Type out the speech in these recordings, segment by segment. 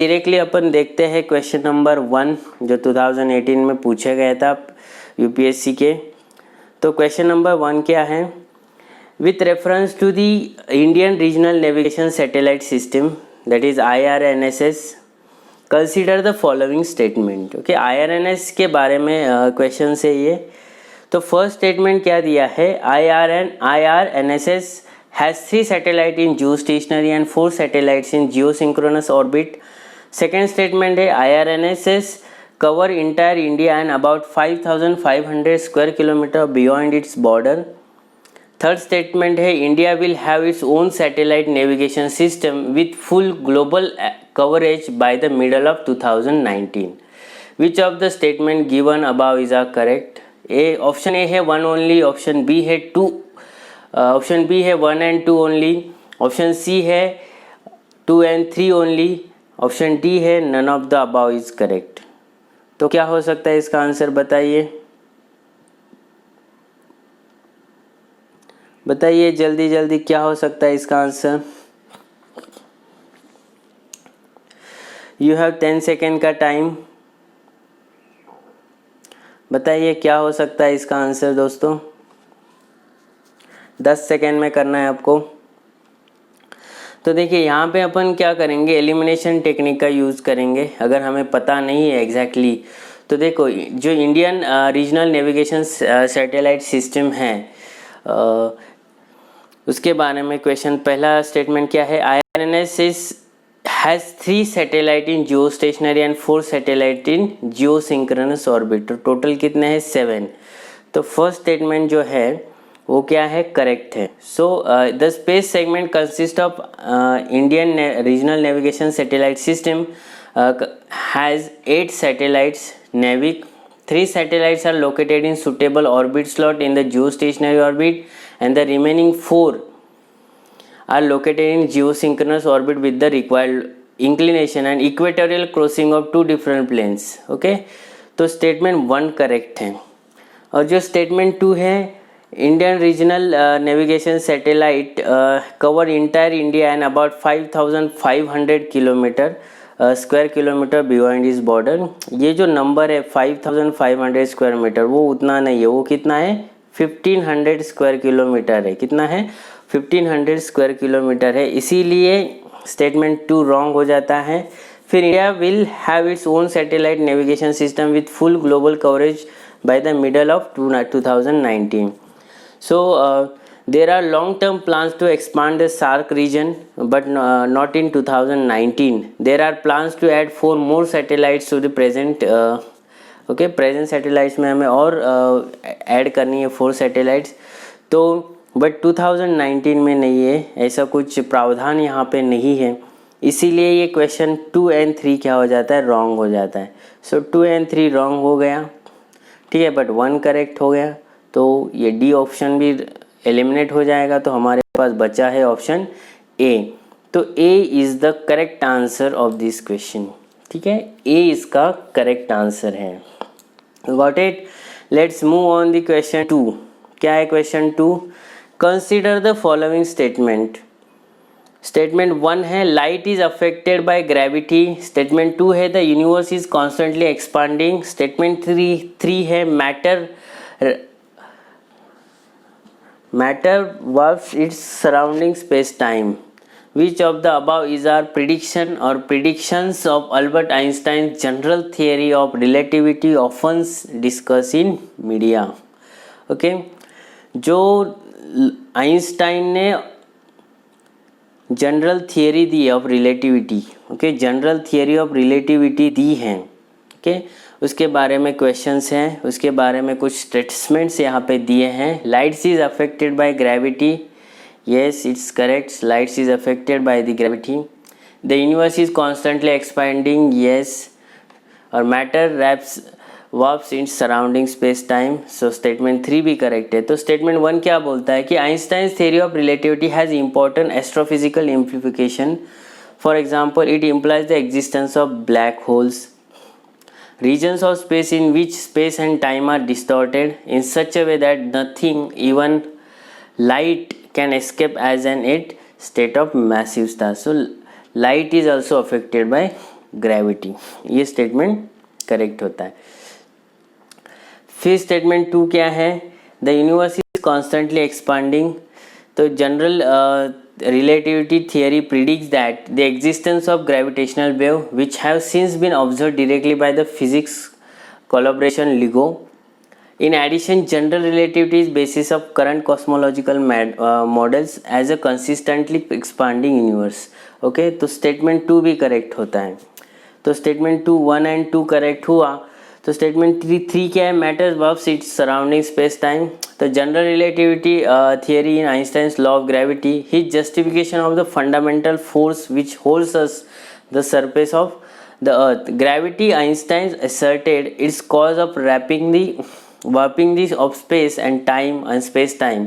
Directly अपन देखते हैं question number 1 जो 2018 में पूछा गया था यूपीएससी के। तो क्वेश्चन नंबर 1 क्या है? With reference to the Indian regional navigation satellite system that is IRNSS, consider the following statement. Okay, IRNS के बारे में क्वेश्चन है ये। तो फर्स्ट स्टेटमेंट क्या दिया है? IRNSS has 3 satellites in geostationary and 4 satellites in geosynchronous orbit. Second statement है IRNSS cover entire India and about 5,500 square kilometer beyond its border. Third statement है India will have its own satellite navigation system with full global coverage by the middle of 2019. Which of the statement given above is correct? Option A है 1 only, option B है 2, option B है 1 and 2 only, option C है 2 and 3 only, option D है none of the above is correct. तो क्या हो सकता है इसका आंसर? बताइए जल्दी जल्दी क्या हो सकता है इसका आंसर। यू हैव 10 सेकेंड का टाइम। बताइए क्या हो सकता है इसका आंसर दोस्तों। 10 सेकेंड में करना है आपको। तो देखिए यहाँ पे अपन क्या करेंगे, एलिमिनेशन टेक्निक का यूज़ करेंगे अगर हमें पता नहीं है एग्जैक्टली। तो देखो जो Indian regional navigation satellite system है उसके बारे में क्वेश्चन, पहला स्टेटमेंट क्या है? IRNSS has 3 satellite in Jio stationery and 4 satellite in Jio synchronous orbit. तो टोटल कितने हैं? 7। तो फर्स्ट स्टेटमेंट जो है वो क्या है? करेक्ट है। So the space segment consist of Indian regional navigation satellite system has 8 satellites NAVIC. 3 satellites are located in suitable orbit slot in the geostationary orbit and the remaining 4 are located in geosynchronous orbit with the required inclination and equatorial crossing of 2 different planes. Okay, तो statement 1 correct है। और जो statement 2 है, Indian regional navigation satellite cover entire India and about 5,500 kilometre square kilometre beyond इस border. ये जो number है 5,500 square metre वो उतना नहीं है, वो कितना है? 1,500 स्क्वायर किलोमीटर है। कितना है? 1,500 स्क्वायर किलोमीटर है, इसीलिए स्टेटमेंट 2 रॉन्ग हो जाता है। फिर India will have its own satellite navigation system with full global coverage by the middle of 2019. So there are long-term plans to expand the SAARC region, but not in 2019. There are plans to add 4 more satellites to the present. Okay, present satellites में हमें और add करनी है 4 satellites. तो but 2019 में नहीं है, ऐसा कुछ प्रावधान यहाँ पे नहीं है, इसीलिए ये क्वेश्चन 2 and 3 क्या हो जाता है? रॉन्ग हो जाता है। सो 2 and 3 रॉन्ग हो गया, ठीक है, बट 1 करेक्ट हो गया। तो ये डी ऑप्शन भी एलिमिनेट हो जाएगा, तो हमारे पास बचा है ऑप्शन ए। तो ए is the correct answer of this question, ठीक है, ए इसका करेक्ट आंसर है। Got it? Let's move on the question 2। क्या है question 2? Consider the following statement. Statement 1 है light is affected by gravity. Statement 2 है the universe is constantly expanding. Statement 3 है matter warps its surrounding space-time. Which of the above is our prediction or predictions of Albert Einstein's general theory of relativity often discussed in media? Okay, जो Einstein ने general theory दी of relativity, okay, general theory of relativity दी है, okay, उसके बारे में questions हैं, उसके बारे में कुछ स्टेटमेंट्स यहाँ पे दिए हैं। Lights is affected by gravity, yes it's correct, lights is affected by the gravity. The universe is constantly expanding, yes, और matter warps in surrounding space time, so statement 3 भी करेक्ट है। तो स्टेटमेंट 1 क्या बोलता है कि Einstein's theory of relativity has important astrophysical implication. For example it implies the existence of black holes, regions of space in which space and time are distorted in such a way that nothing, even light, can escape as an it state of massive stars. So light is also affected by gravity, ये statement correct होता है। फिर statement 2 क्या है, the universe is constantly expanding. तो general relativity theory predicts that the existence of gravitational wave which have since been observed directly by the physics collaboration LIGO. In addition, general relativity is basis of current cosmological models as a consistently expanding universe. Okay, तो statement 2 भी correct होता है। तो statement 2 1 and 2 correct हुआ। तो statement 3 क्या है, matter warps its surrounding space time. तो general relativity theory in Einstein's law of gravity, his justification of the fundamental force which holds us the surface of the earth. Gravity Einstein asserted its cause of warping the of space and time and space time।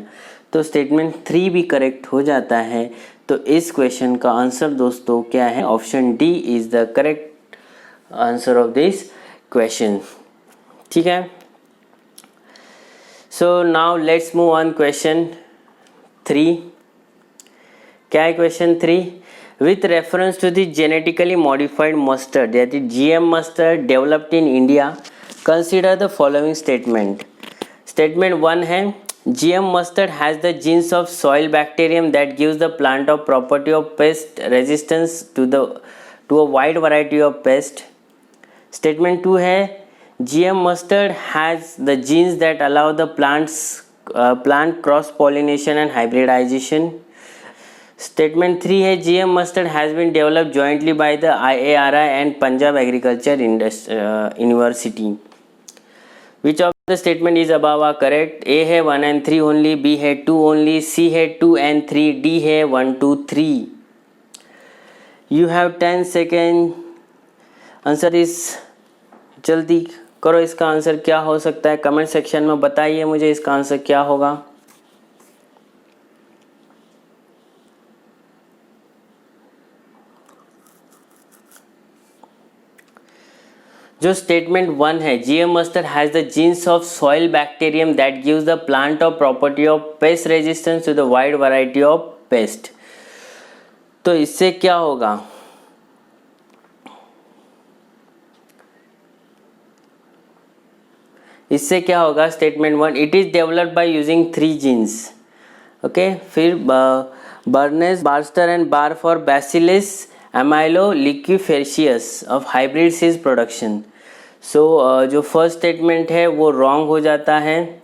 तो statement 3 भी correct हो जाता है। तो इस question का answer दोस्तों क्या है, option D is the correct answer of this question. ठीक है, so now let's move on question 3। क्या है question 3, with reference to the genetically modified mustard, that is GM mustard developed in India, consider the following statement। Statement 1 है, GM mustard has the genes of soil bacterium that gives the plant of property of pest resistance to a wide variety of pests। Statement 2 है, GM mustard has the genes that allow the plant cross pollination and hybridization। Statement 3 है, GM mustard has been developed jointly by the IARI and Punjab Agriculture University। Which of the statement is above are correct? A है 1 and 3 only, B है 2 only, C है 2 and 3, D है 1 2 3। You have 10 seconds। Answer इस जल्दी करो, इसका answer क्या हो सकता है, कमेंट सेक्शन में बताइए मुझे इसका आंसर क्या होगा। जो स्टेटमेंट 1 है, GM mustard has the genes of soil bacterium that gives the plant of property of pest resistance to the wide variety of pest। तो इससे क्या होगा, इससे क्या होगा, statement 1 it is developed by using 3 genes. Okay, फिर barnase barstar and bar for Bacillus amyloliquefaciens of hybrid सीज production. So जो फर्स्ट स्टेटमेंट है वो रॉन्ग हो जाता है,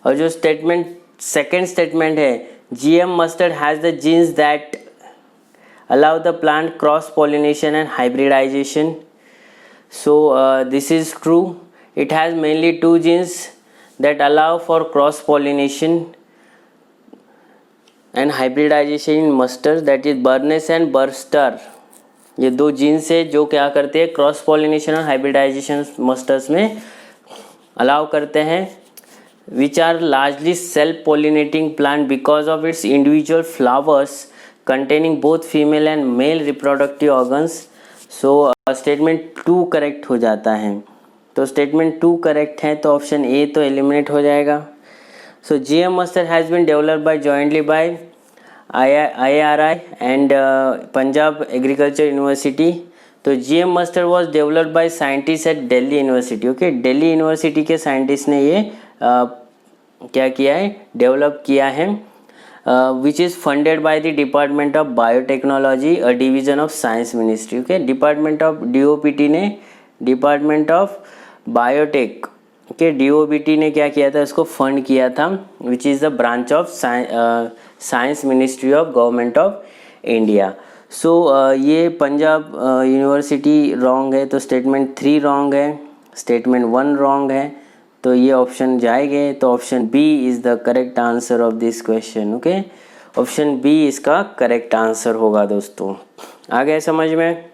और जो सेकेंड स्टेटमेंट है, GM mustard has the genes that allow the plant cross pollination and hybridization। So this is true, it has mainly 2 genes that allow for cross pollination and hybridization in mustard, that is Burness and Burster। ये 2 jeans है जो क्या करते हैं, cross pollination और hybridisation मस्टर्स में allow करते हैं। which are largely self-pollinating plant because of its individual flowers containing both female and male reproductive organs। so statement 2 correct हो जाता है। तो statement 2 करेक्ट है, तो ऑप्शन ए तो एलिमिनेट हो जाएगा। so GM mustard has been developed by jointly by IARI and Punjab Agriculture University। तो GM mustard was developed by scientists at Delhi University। Okay, Delhi University के साइंटिस्ट ने ये क्या किया है, डेवलप किया है, which is funded by the Department of Biotechnology, a division of science ministry. Okay, department of DOPT ने, department of biotech, okay, DOPT ने क्या किया था, इसको फंड किया था, which is the branch of science ministry of government of India. So ये पंजाब यूनिवर्सिटी रॉन्ग है, तो स्टेटमेंट 3 रॉन्ग है, स्टेटमेंट 1 रॉन्ग है, तो ये ऑप्शन जाएंगे। तो option B is the correct answer of this question. Okay, option B इसका करेक्ट आंसर होगा दोस्तों। आ गए समझ में?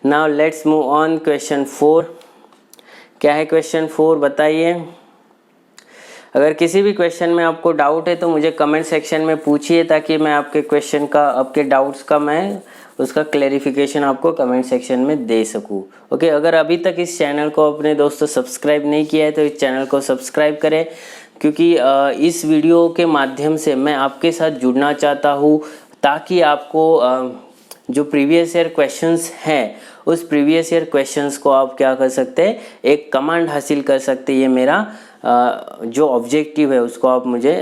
Now let's move on question 4। क्या है क्वेश्चन 4 बताइए। अगर किसी भी क्वेश्चन में आपको डाउट है तो मुझे कमेंट सेक्शन में पूछिए, ताकि मैं आपके क्वेश्चन का, आपके डाउट्स का मैं उसका क्लैरिफिकेशन आपको कमेंट सेक्शन में दे सकूं। ओके, अगर अभी तक इस चैनल को अपने दोस्तों सब्सक्राइब नहीं किया है तो इस चैनल को सब्सक्राइब करें, क्योंकि इस वीडियो के माध्यम से मैं आपके साथ जुड़ना चाहता हूँ, ताकि आपको जो प्रीवियस ईयर क्वेश्चंस हैं उस प्रीवियस ईयर क्वेश्चंस को आप क्या कर सकते हैं, एक कमांड हासिल कर सकते हैं। ये मेरा जो ऑब्जेक्टिव है उसको आप मुझे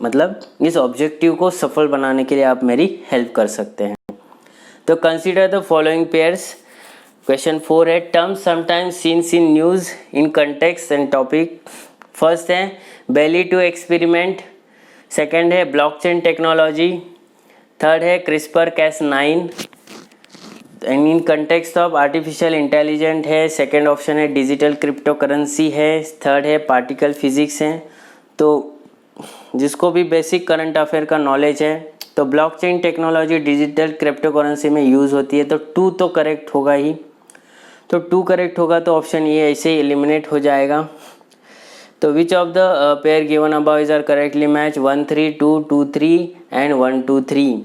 मतलब इस ऑब्जेक्टिव को सफल बनाने के लिए आप मेरी हेल्प कर सकते हैं। तो consider the following pairs. Question 4 है terms sometimes seen in news in context and topic. First है बेली टू एक्सपेरिमेंट, सेकंड है ब्लॉकचेन टेक्नोलॉजी, थर्ड है CRISPR Cas9 and in context of artificial intelligent है, second option है digital crypto currency है, third है particle physics है। तो जिसको भी बेसिक करंट अफेयर का नॉलेज है तो blockchain technology digital crypto currency में यूज़ होती है, तो 2 तो करेक्ट होगा ही। तो 2 करेक्ट होगा तो ऑप्शन ये ऐसे ही एलिमिनेट हो जाएगा। तो which of the pair given above is are correctly match 1 3 2 2 3 and 1 2 3।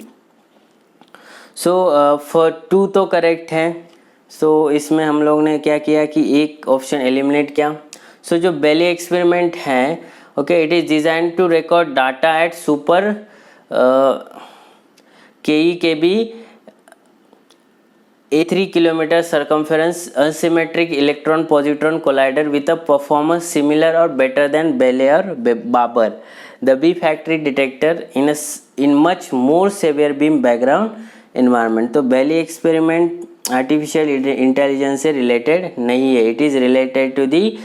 So for 2 तो करेक्ट है। सो इसमें हम लोग ने क्या किया कि एक ऑप्शन एलिमिनेट किया। सो जो बेली एक्सपेरिमेंट है okay, it is design to record data at super KEKB A3 kilometer circumference asymmetric electron positron collider with a performance similar or better than Belle or Baber, the B factory detector in much more severe beam background environment। तो Belle experiment artificial intelligence से related नहीं है, it is related to the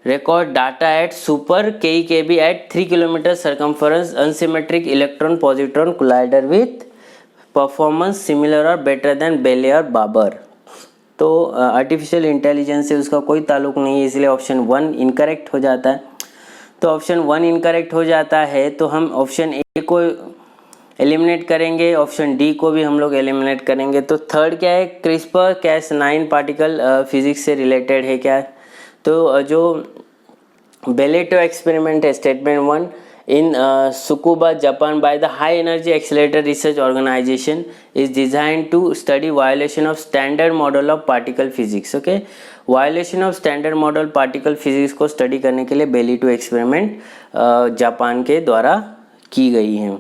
record data at super KEKB at 3 km circumference unsymmetric electron positron collider with performance similar और better than बेले और बाबर। तो artificial intelligence से उसका कोई ताल्लुक नहीं है, इसलिए ऑप्शन 1 इनकरेक्ट हो जाता है। तो ऑप्शन 1 इनकरेक्ट हो जाता है तो हम ऑप्शन ए को एलिमिनेट करेंगे, ऑप्शन डी को भी हम लोग एलिमिनेट करेंगे। तो थर्ड क्या है, क्रिस्पर Cas9 पार्टिकल फिजिक्स से रिलेटेड है क्या। तो जो बेलेटो एक्सपेरिमेंट है statement 1 in Tsukuba, Japan by the High Energy Accelerator Research Organization is designed to study violation of standard model of particle physics। okay, violation of standard model particle physics को study करने के लिए बेली two experiment Japan के द्वारा की गई है।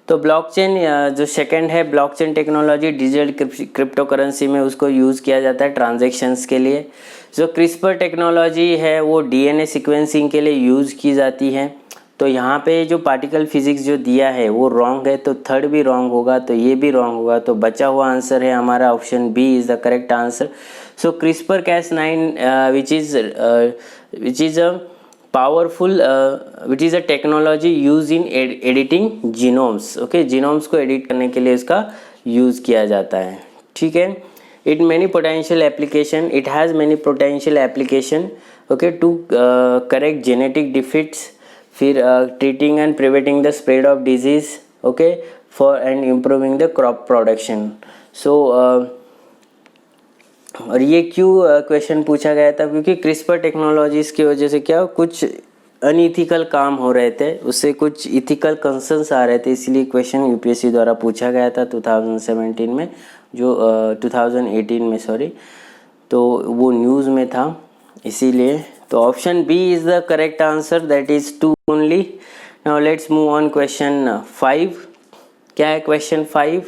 तो ब्लॉकचेन जो सेकंड है blockchain technology digital crypto currency में उसको यूज़ किया जाता है ट्रांजैक्शंस के लिए। जो क्रिस्पर टेक्नोलॉजी है वो DNA सीक्वेंसिंग के लिए यूज़ की जाती है। तो यहाँ पे जो पार्टिकल फिजिक्स जो दिया है वो रॉन्ग है, तो थर्ड भी रॉन्ग होगा, तो ये भी रॉन्ग होगा। तो बचा हुआ आंसर है हमारा option B is the correct answer. So CRISPR Cas9 which is a powerful which is a technology use in editing genomes. Okay, genomes को एडिट करने के लिए इसका यूज़ किया जाता है। ठीक है, it many potential application, it has many potential application okay to correct genetic defects, फिर treating and preventing the spread of disease okay for and improving the crop production. So और ये क्यों क्वेश्चन पूछा गया था, क्योंकि क्रिस्पर टेक्नोलॉजीज़ की वजह से क्या कुछ अनइथिकल काम हो रहे थे, उससे कुछ इथिकल कंसर्न्स आ रहे थे, इसलिए क्वेश्चन यूपीएससी द्वारा पूछा गया था 2017 में, जो 2018 में सॉरी, तो वो न्यूज़ में था इसीलिए। तो option B is the correct answer, that is 2 only. Now let's move on question 5। क्या है question 5,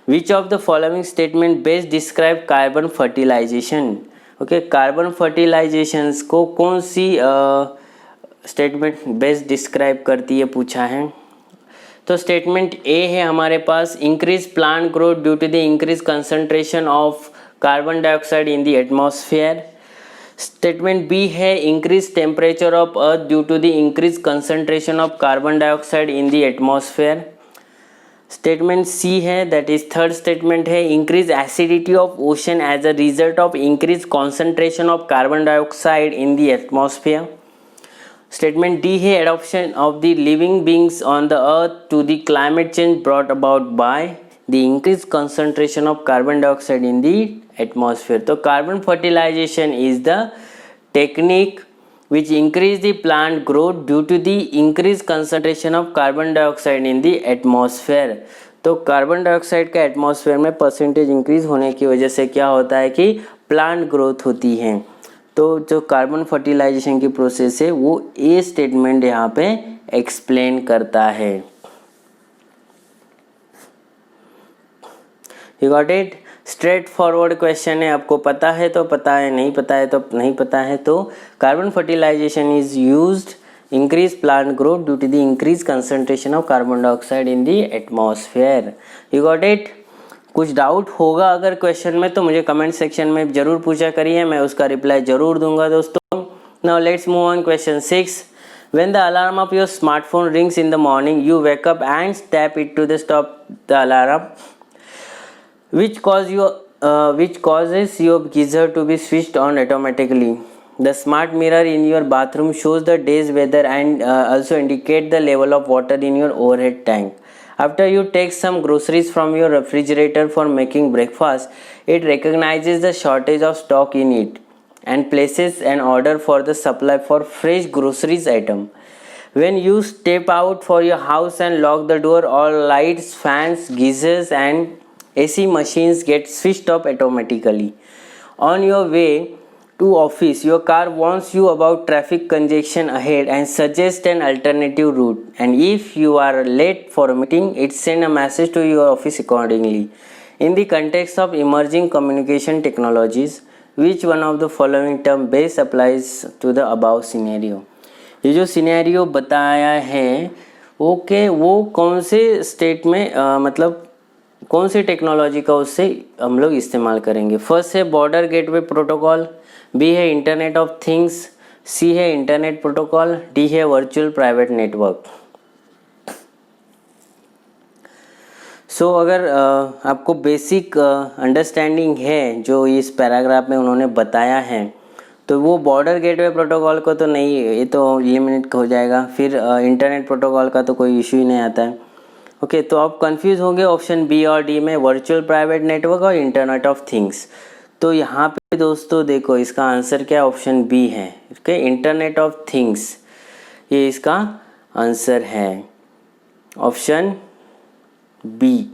which of the following statement best describe carbon fertilization. Okay, carbon fertilizations को कौन सी स्टेटमेंट बेस्ट डिस्क्राइब करती है पूछा है। तो स्टेटमेंट ए है हमारे पास, increase plant growth due to the increase concentration of carbon dioxide in the atmosphere. Statement B है, increase temperature of earth due to the increase concentration of carbon dioxide in the atmosphere. Statement C है, that is third statement है, increase acidity of ocean as a result of increase concentration of carbon dioxide in the atmosphere. Statement D है, adoption of the living beings on the earth to the climate change brought about by the increase concentration of carbon dioxide in the atmosphere. तो carbon fertilization is the technique which increase the plant growth due to the increased concentration of carbon dioxide in the atmosphere। तो carbon dioxide का atmosphere में percentage increase होने की वजह से क्या होता है कि प्लांट ग्रोथ होती है। तो जो कार्बन फर्टिलाइजेशन की प्रोसेस है वो ए स्टेटमेंट यहाँ पे एक्सप्लेन करता है। You got it. Straight forward question है, आपको पता है तो पता है, नहीं पता है तो नहीं पता है। तो carbon fertilization is used increase plant growth due to the increase concentration of carbon dioxide in the atmosphere. You got it. कुछ डाउट होगा अगर क्वेश्चन में तो मुझे कमेंट सेक्शन में जरूर पूछा करिए, मैं उसका रिप्लाई जरूर दूंगा दोस्तों। Now let's move on question 6। When the alarm of your smartphone rings in the morning, you wake up and tap it to the stop the alarm, which causes your geyser to be switched on automatically. The smart mirror in your bathroom shows the day's weather and also indicate the level of water in your overhead tank. After you take some groceries from your refrigerator for making breakfast, it recognizes the shortage of stock in it and places an order for the supply for fresh groceries item. When you step out for your house and lock the door, all lights, fans, geysers and AC machines get switched off automatically. On your way to office, your car warns you about traffic congestion ahead and suggests an alternative route. And if you are late for a meeting, it sends a message to your office accordingly. In the context of emerging communication technologies, which one of the following term best applies to the above scenario? ये जो scenario बताया है okay, वो कौन से state में मतलब कौन सी टेक्नोलॉजी का उससे हम लोग इस्तेमाल करेंगे? फर्स्ट है बॉर्डर गेटवे प्रोटोकॉल, बी है इंटरनेट ऑफ थिंग्स, सी है इंटरनेट प्रोटोकॉल, डी है वर्चुअल प्राइवेट नेटवर्क। सो अगर आपको बेसिक अंडरस्टैंडिंग है जो इस पैराग्राफ में उन्होंने बताया है, तो वो बॉर्डर गेटवे प्रोटोकॉल को तो नहीं, ये तो एलिमिनेट हो जाएगा। फिर इंटरनेट प्रोटोकॉल का तो कोई इशू ही नहीं आता है। ओके, तो आप कंफ्यूज होंगे ऑप्शन बी और डी में, वर्चुअल प्राइवेट नेटवर्क और इंटरनेट ऑफ थिंग्स। तो यहाँ पे दोस्तों देखो इसका आंसर क्या, ऑप्शन बी है। ओके, इंटरनेट ऑफ थिंग्स ये इसका आंसर है, option B.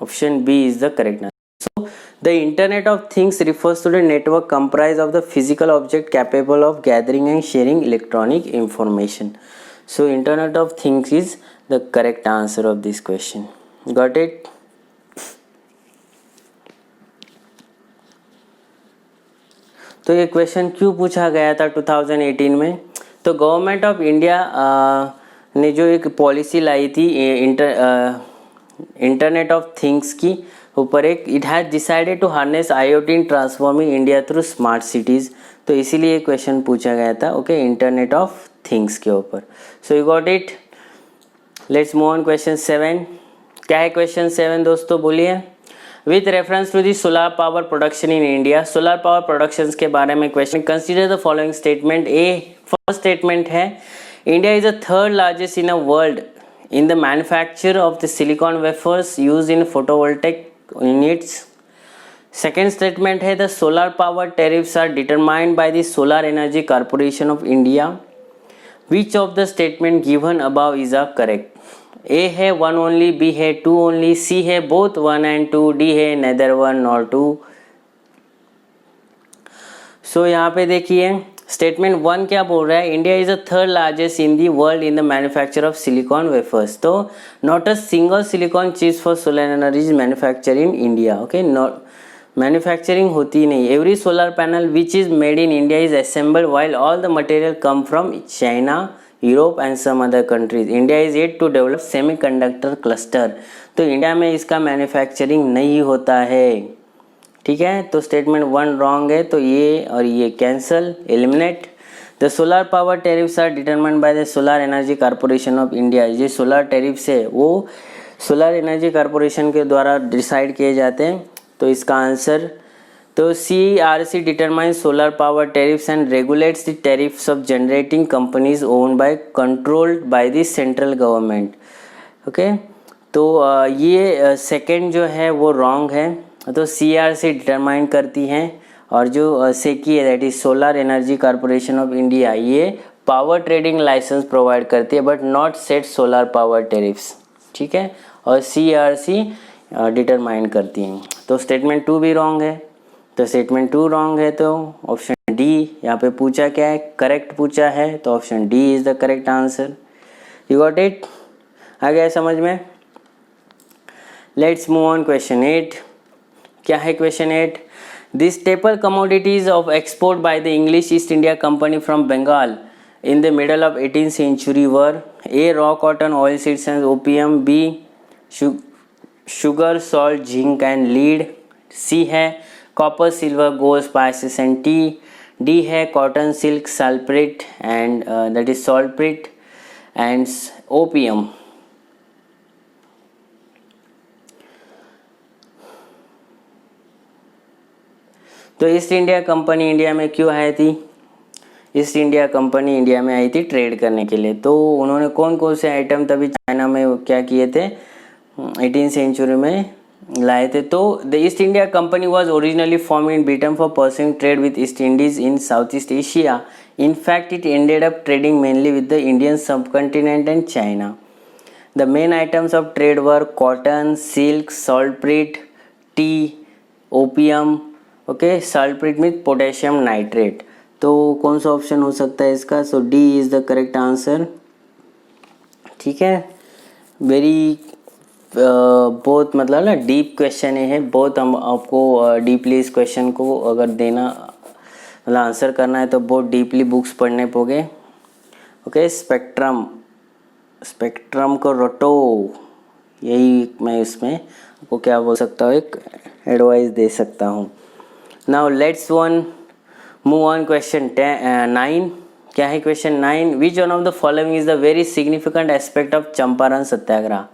Option B is the correct answer. So the Internet of Things refers to the network comprised of the physical object capable of gathering and sharing electronic information. So Internet of Things is the correct answer of this question. Got it? तो ये question क्यों पूछा गया था 2018 में? तो government of India ने जो एक पॉलिसी लाई थी इंटरनेट ऑफ थिंग्स की ऊपर, एक it has decided to harness IoT in transforming India through smart cities. तो इसीलिए क्वेश्चन पूछा गया था ओके, इंटरनेट ऑफ थिंग्स के ऊपर। So you got it. Let's move on question 7। क्या है क्वेश्चन 7 दोस्तों, बोलिए। With reference to the solar power production in India, solar power production के बारे में question. Consider the following statement. A first statement है India is the third largest in a world in the manufacture of the silicon wafers used in photovoltaic units. Second statement है the solar power tariffs are determined by the Solar Energy Corporation of India. Which of the statement given above is a correct? A है one only, B है two only, C है both one and two, D है neither one nor two. So यहाँ पे देखिए statement 1 क्या बोल रहा है, India is the third largest in the world in the manufacture of silicon wafers. तो not a single silicon chips for solar energy is manufacture in India. Okay, not manufacturing होती नहीं। Every solar panel which is made in India is assembled while all the material come from China, Europe and some other countries. India is yet to develop semiconductor cluster. तो India में इसका manufacturing नहीं होता है। ठीक है, तो statement 1 wrong है, तो ये और ये cancel, eliminate. The solar power tariffs are determined by the solar energy corporation of India. ये सोलर टेरिफ्स है वो सोलर एनर्जी कॉर्पोरेशन के द्वारा डिसाइड किए जाते हैं। तो इसका आंसर तो CERC determines solar power tariffs and regulates the tariffs of generating companies owned by controlled by the central government. Okay, तो ये सेकेंड जो है वो रॉन्ग है। तो CERC डिटरमाइन करती हैं और जो सेकी है that is solar energy corporation of India, ये पावर ट्रेडिंग लाइसेंस प्रोवाइड करती है but not set solar power tariffs. ठीक है, और CERC डिटरमाइन करती हैं। तो स्टेटमेंट 2 भी रॉन्ग है। तो स्टेटमेंट 2 रॉन्ग है, तो ऑप्शन डी यहाँ पे पूछा क्या है, करेक्ट पूछा है, तो option D is the correct answer. You got it, आ गया समझ में। Let's move on question 8। क्या है question 8? The staple commodities of export by the English East India Company from Bengal in the middle of 18th century were A. raw cotton, oil seeds and opium, B. sugar, salt, zinc and lead, C है copper, silver, gold, spices and tea, D है cotton, silk, sulfate and that is saltpeter and opium. तो east India company India में क्यों आई थी? East India company India में आई थी trade करने के लिए। तो उन्होंने कौन कौन से आइटम तभी चाइना में क्या किए थे? 18th सेंचुरी में लाए थे। तो the East India Company was originally form in Britain for pursuing trade with East Indies in South East Asia. In fact it ended up trading mainly with the Indian subcontinent and China. The main items of trade were cotton, silk, saltpetre, tea, opium, okay, saltpetre mean potassium nitrate. तो कौन सा option हो सकता है इसका? So D is the correct answer. ठीक है, very बहुत मतलब ना डीप क्वेश्चन है, बहुत हम आपको डीपली इस क्वेश्चन को अगर देना मतलब आंसर करना है तो बहुत डीपली बुक्स पढ़ने पोगे। ओके, स्पेक्ट्रम को रटो, यही मैं इसमें आपको क्या बोल सकता हूँ, एक एडवाइस दे सकता हूँ। Now let's move on question 9। क्या है question 9? Which one of the following is the very significant aspect of Champaran satyagraha?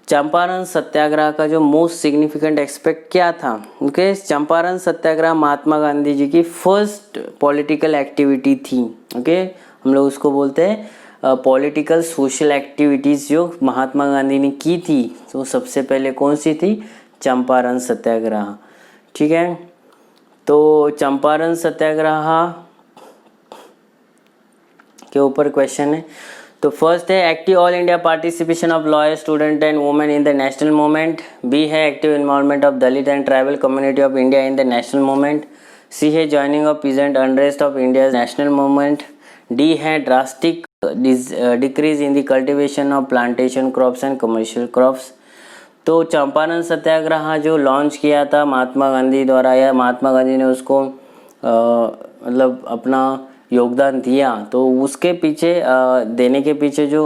Champaran satyagraha का जो मोस्ट सिग्निफिकेंट एस्पेक्ट क्या था? ओके, चंपारण सत्याग्रह महात्मा गांधी जी की फर्स्ट पॉलिटिकल एक्टिविटी थी। ओके, हम लोग उसको बोलते हैं पॉलिटिकल सोशल एक्टिविटीज़ जो महात्मा गांधी ने की थी। तो सबसे पहले कौन सी थी? चंपारण सत्याग्रह। ठीक है, तो चंपारण सत्याग्रह के ऊपर क्वेश्चन है। तो फर्स्ट है active all India participation of lawyer, student and women in the national movement. B है active involvement of Dalit and tribal community of India in the national movement. C है joining of peasant unrest of India national movement. D है drastic decrease in the cultivation of plantation crops and commercial crops. तो चंपारण सत्याग्रह जो launch किया था महात्मा गांधी द्वारा, या महात्मा गांधी ने उसको मतलब अपना योगदान दिया, तो उसके पीछे देने के पीछे जो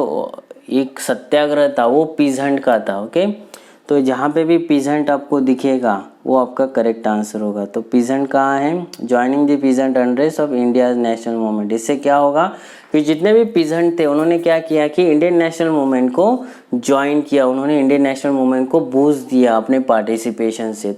एक सत्याग्रह था वो पीजेंट का था। ओके, तो जहाँ पे भी पीजेंट आपको दिखेगा वो आपका करेक्ट आंसर होगा। तो पीजेंट कहाँ है? Joining the peasant unrest of India national movement. इससे क्या होगा कि जितने भी पीजेंट थे उन्होंने क्या किया कि इंडियन नेशनल मूवमेंट को ज्वाइन किया, उन्होंने इंडियन नेशनल मूवमेंट को बूस्ट दिया अपने पार्टिसिपेशन से।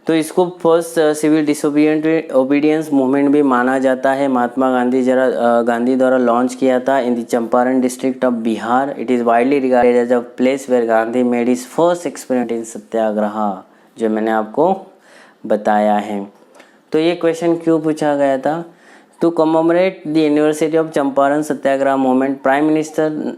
तो इसको first civil disobedient obedience movement भी माना जाता है। महात्मा गांधी द्वारा लॉन्च किया था in the Champaran district of Bihar. It is widely regarded as a place where Gandhi made his first experiment in satyagraha, जो मैंने आपको बताया है। तो ये क्वेश्चन क्यों पूछा गया था? To commemorate the anniversary of Champaran Satyagraha movement, prime minister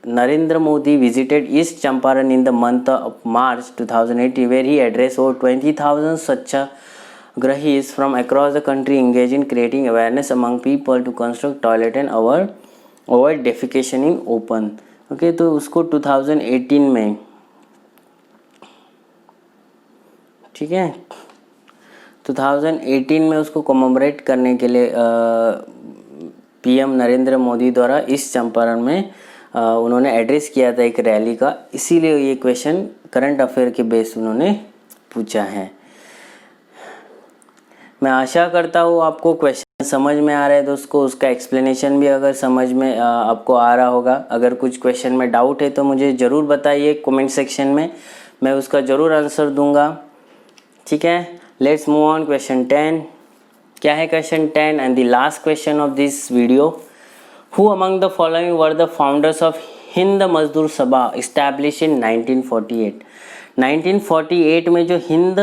Narendra Modi visited East Champaran in the month of March 2018, where he addressed over 20,000 Satyagrahis from across the country, engaged in creating awareness among people to construct toilet and avoid defecation in open. Okay, तो उसको 2018 में, ठीक है, 2018 में उसको commemorate करने के लिए पीएम नरेंद्र मोदी द्वारा ईस्ट चंपारण में उन्होंने एड्रेस किया था एक रैली का, इसीलिए ये क्वेश्चन करंट अफेयर के बेस उन्होंने पूछा है। मैं आशा करता हूँ आपको क्वेश्चन समझ में आ रहा है दोस्तों, उसका एक्सप्लेनेशन भी अगर समझ में आपको आ रहा होगा। अगर कुछ क्वेश्चन में डाउट है तो मुझे ज़रूर बताइए कमेंट सेक्शन में, मैं उसका ज़रूर आंसर दूंगा। ठीक है, लेट्स मूव ऑन क्वेश्चन 10। क्या है question 10 and the last question of this video? Who among the following were the founders of Hind Mazdoor सभा established in 1948? 1948 में जो हिंद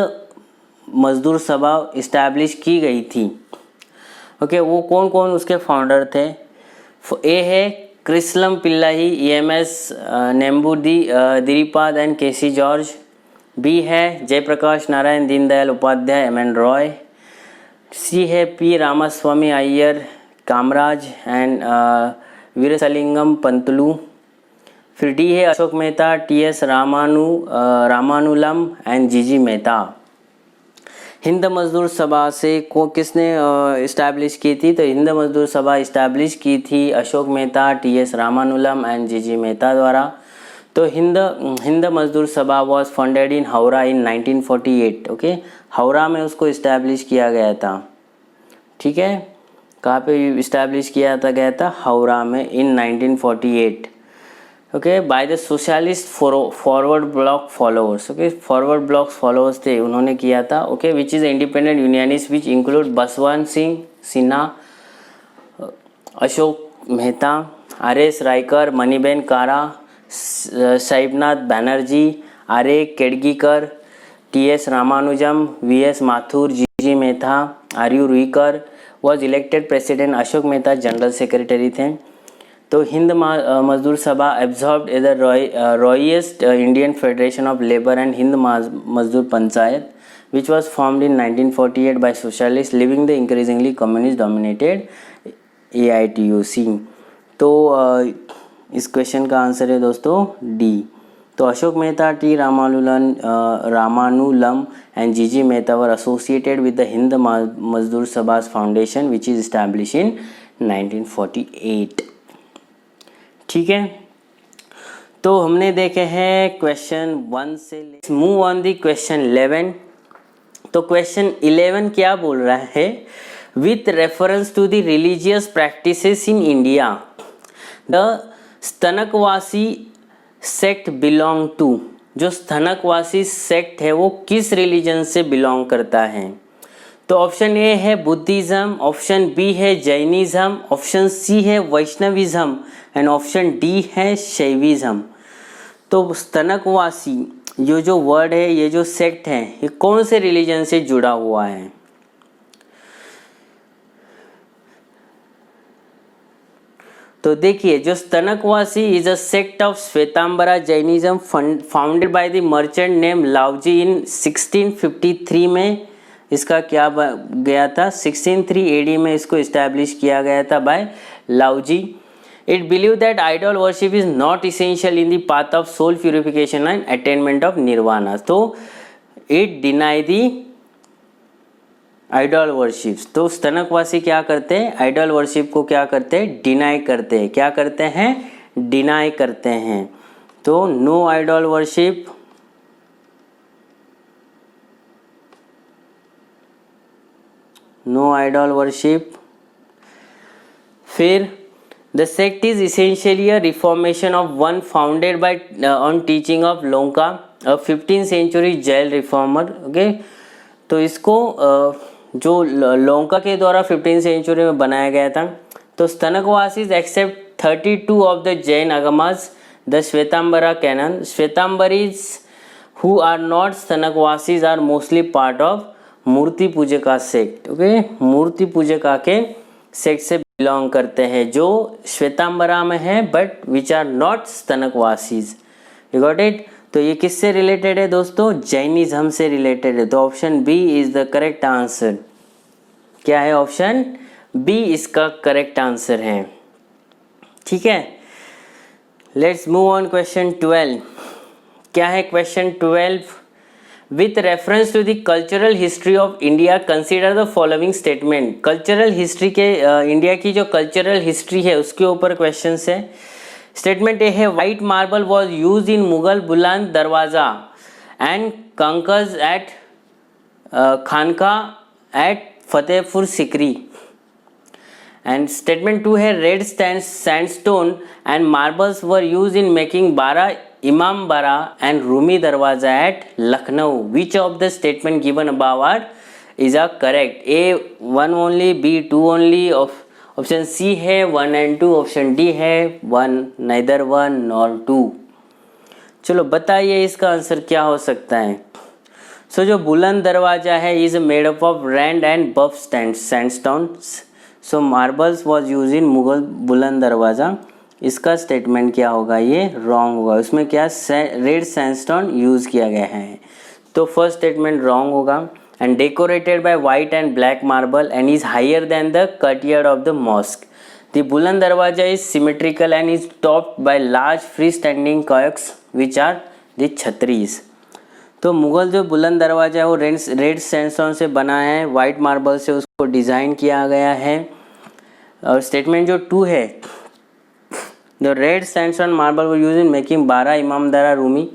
मजदूर सभा इस्टेब्लिश की गई थी, ओके, वो कौन कौन उसके फाउंडर थे? ए है Krishnam Pillai, EMS Namboodiripad and KC George. B है जयप्रकाश नारायण दीनदयाल उपाध्याय, MN रॉय। सी है P रामास्वामी अय्यर कामराज एंड वीरसलिंगम पंतलू। फिर डी है Ashok Mehta, T.S.. रामानुलम and G Mehta. Hind Mazdoor सभा से को किसने इस्टेब्लिश की थी? तो हिंद मजदूर सभा इस्टेब्लिश की थी Ashok Mehta, T.S.. रामानुलम and G Mehta द्वारा। तो हिंद मजदूर सभा was founded in Howrah in 1948। Okay, Howrah में उसको इस्टेब्लिश किया गया था। ठीक है, कहाँ पे इस्टेब्लिश किया गया था? हावड़ा में in 1948। Okay, by the socialist forward bloc followers. Okay, forward bloc followers थे, उन्होंने किया था। Okay, which is independent unionist which include Basawan Singh Sinha, Ashok Mehta, R S. Raikar, Maniben Kara, Sahibnath Banerjee, R A. Kedgikar, T S. Ramanujam, V S. Mathur, G Mehta, R U. Ruikar was elected president. Ashok Mehta general secretary थे। तो Hind Mazdoor Sabha absorbed the Royist Indian federation of labour and Hind मजदूर Panchayat which was formed in 1948 by socialist living the increasingly communist dominated AITUC। तो इस question का answer है दोस्तों D. तो Ashok Mehta, T Ramanujam and G Mehta were associated with the Hind Mazdoor Sabha foundation which is establish in 1948। ठीक है, तो हमने देखे हैं क्वेश्चन 1 से। Move on the question 11। तो क्वेश्चन 11 क्या बोल रहा है? With reference to the religious practices in India the Sthanakvasi sect belong to. जो स्तनकवासी सेक्ट है वो किस रिलीजन से बिलोंग करता है? तो ऑप्शन ए है बुद्धिज्म, ऑप्शन बी है जैनिज्म, ऑप्शन सी है वैष्णविज्म एंड ऑप्शन डी है शैविज्म। तो स्तनकवासी ये जो वर्ड है, ये जो सेक्ट है, ये कौन से रिलीजन से जुड़ा हुआ है? तो देखिए, जो Sthanakvasi is a sect of Shvetambara Jainism founded by the merchant name Lavji in 1653 में। इसका क्या गया था? 1603 AD में इसको इस्टेब्लिश किया गया था by Lavji. It believe that idol worship is not essential in the path of soul purification and attainment of nirvana. तो it deny the idol worship. तो स्तनकवासी क्या करते हैं? आइडल वर्शिप को क्या करते हैं? डिनाई करते हैं। क्या करते हैं? डिनाई करते हैं। तो no idol worship, no idol worship. फिर the sect is essentially a reformation of one founded by on teaching of Lonka, a 15th century Jain reformer. Okay, तो इसको जो लोंका के द्वारा 15th century में बनाया गया था। तो Sthanakvasis accept 32 of the Jain Agamas the Shvetambara canon. Shvetambaris who are not Sthanakvasis are mostly part of Murti Pujaka sect. Okay, Murti Pujaka के सेक्ट से बिलोंग करते हैं जो श्वेतांबरा में है but which are not Sthanakvasis. You got it? तो ये किससे रिलेटेड है दोस्तों? जैनिज्म से रिलेटेड है। तो option B is the correct answer. क्या है? ऑप्शन बी इसका करेक्ट आंसर है। ठीक है, लेट्स मूव ऑन क्वेश्चन 12। क्या है question 12? With reference to the cultural history of India consider the following statement. Cultural history के इंडिया की जो कल्चरल हिस्ट्री है उसके ऊपर क्वेश्चन है। स्टेटमेंट ए है white marble was use in Mughal Buland Darwaza and कंकर्स at Khanqah at Fatehpur Sikri. And statement 2 है red sandstone and marbles were use in making Bara Imam Bara and Rumi Darwaza at Lucknow. Which of the statement given above are is a correct? A 1 only, B 2 only, option C है 1 and 2, option D है 1, neither 1 nor 2। चलो बताइए इसका answer क्या हो सकता है? सो जो बुलंद दरवाजा है is made up of red and buff sandstone. So marbles was use in Mughal Buland Darwaza. इसका स्टेटमेंट क्या होगा? ये रॉन्ग होगा। उसमें क्या रेड सैंडस्टोन यूज किया गया है। तो फर्स्ट स्टेटमेंट रॉन्ग होगा। and decorated by white and black marble and is higher than the courtyard of the mosque. The Buland Darwaja is symmetrical and is topped by large freestanding kayaks which are the छतरीज। तो मुगल जो बुलंद दरवाजा है वो red sandstone से बना है, white marble से उसको design किया गया है। और स्टेटमेंट जो 2 है, द रेड सैंडस्टोन मार्बल वो use in making 12 Imambara Rumi.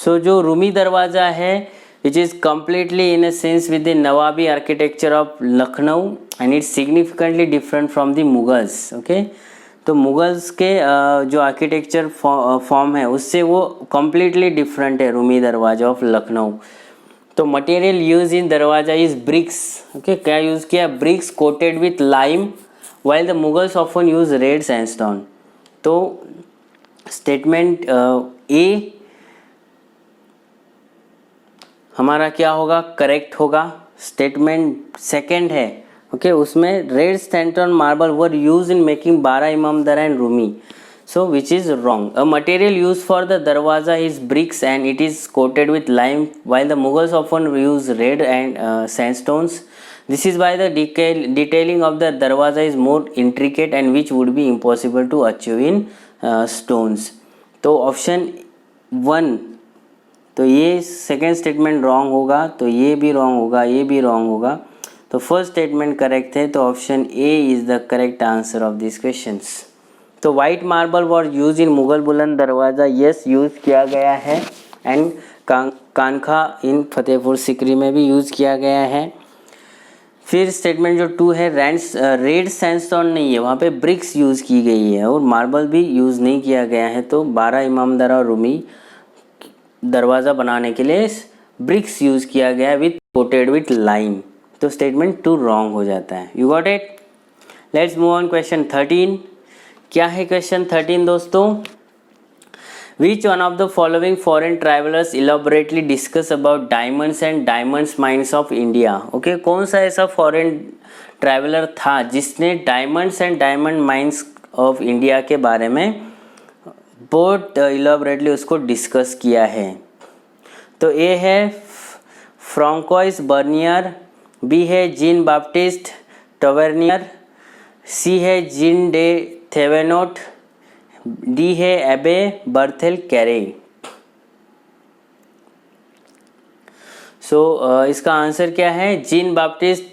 So जो रूमी दरवाज़ा है which is completely in a sense with the Nawabi architecture of Lucknow and its significantly different from the Mughals. Okay, तो मुगल्स के जो आर्किटेक्चर फॉर्म है उससे वो कम्प्लीटली डिफरेंट है रूमी दरवाजा ऑफ लखनऊ। तो material use in Darwaza is bricks. Okay, क्या यूज़ किया? Bricks coated with lime, while the Mughals often use red sandstone. तो स्टेटमेंट ए हमारा क्या होगा? करेक्ट होगा। स्टेटमेंट सेकंड है, ओके, उसमें red sandstone marble were use in making 12 Imambara and Rumi, so which is wrong. A material use for the Darwaza is bricks and it is coated with lime, while the Mughals often use red and sandstones. This is why the detailing of the darwaza is more intricate and which would be impossible to achieve in stones। तो option 1, तो ये second statement wrong होगा, तो ये भी wrong होगा, ये भी रॉन्ग होगा। तो फर्स्ट स्टेटमेंट करेक्ट है, तो option A is the correct answer of this questions. तो white marble was use in Mughal Buland Darwaza, yes use किया गया है, एंड कानखा इन फतेहपुर सिकरी में भी यूज़ किया गया है। फिर स्टेटमेंट जो 2 है, रेड सैंडस्टोन नहीं है, वहाँ पे ब्रिक्स यूज़ की गई है और मार्बल भी यूज़ नहीं किया गया है। तो 12 इमामबाड़ा और रूमी दरवाज़ा बनाने के लिए ब्रिक्स यूज़ किया गया है विथ कोटेड विथ लाइम। तो स्टेटमेंट 2 रॉन्ग हो जाता है। You got it? Let's move on question 13। क्या है क्वेश्चन 13 दोस्तों? Which one of the following foreign travelers elaborately discuss about diamonds and diamonds mines of India? Okay, कौन सा ऐसा फॉरेन ट्रैवलर था जिसने diamonds and diamond mines of India के बारे में बहुत इलाबोरेटली उसको डिस्कस किया है? तो ए है फ्रांकोइस बर्नियर, बी है जीन बाप्टिस्ट टवर्नियर, सी है जीन डे थेवेनोट, डी है एबे बर्थेल कैरे। सो इसका आंसर क्या है? जीन बाप्टिस्ट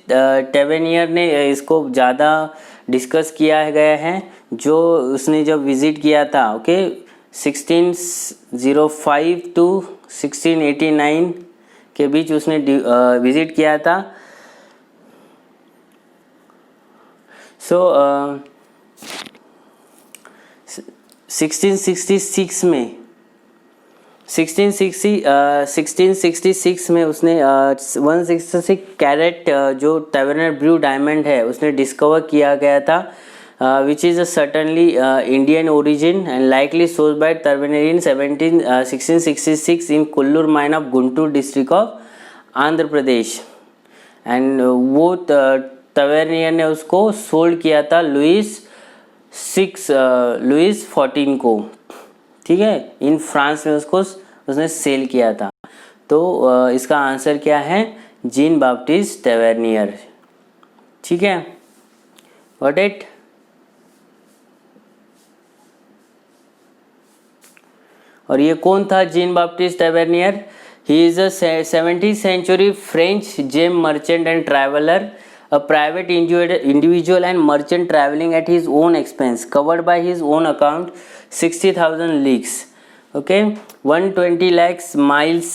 टेवेनियर ने इसको ज़्यादा डिस्कस किया गया है, जो उसने जब विज़िट किया था, ओके, 1605 टू 1689 के बीच उसने विज़िट किया था। सो 1666 में उसने 166 कैरेट जो टैवर्नर ब्रू डायमंड है उसने डिस्कवर किया गया था, which is certainly Indian origin and likely source by Tavernier in 1666 in Kollur mine of Guntur district of Andhra Pradesh. And वो टर्वेनियर ने उसको सोल्ड किया था लुइस 14 को, ठीक है, इन फ्रांस में उसको उसने सेल किया था। तो इसका आंसर क्या है? Jean Baptiste Tavernier. ठीक है, गॉट इट? और ये कौन था Jean Baptiste Tavernier? He is a 17th century French gem merchant and traveller, a private individual and merchant traveling at his own expense, covered by his own account 60,000 leagues, okay, 120 lakhs miles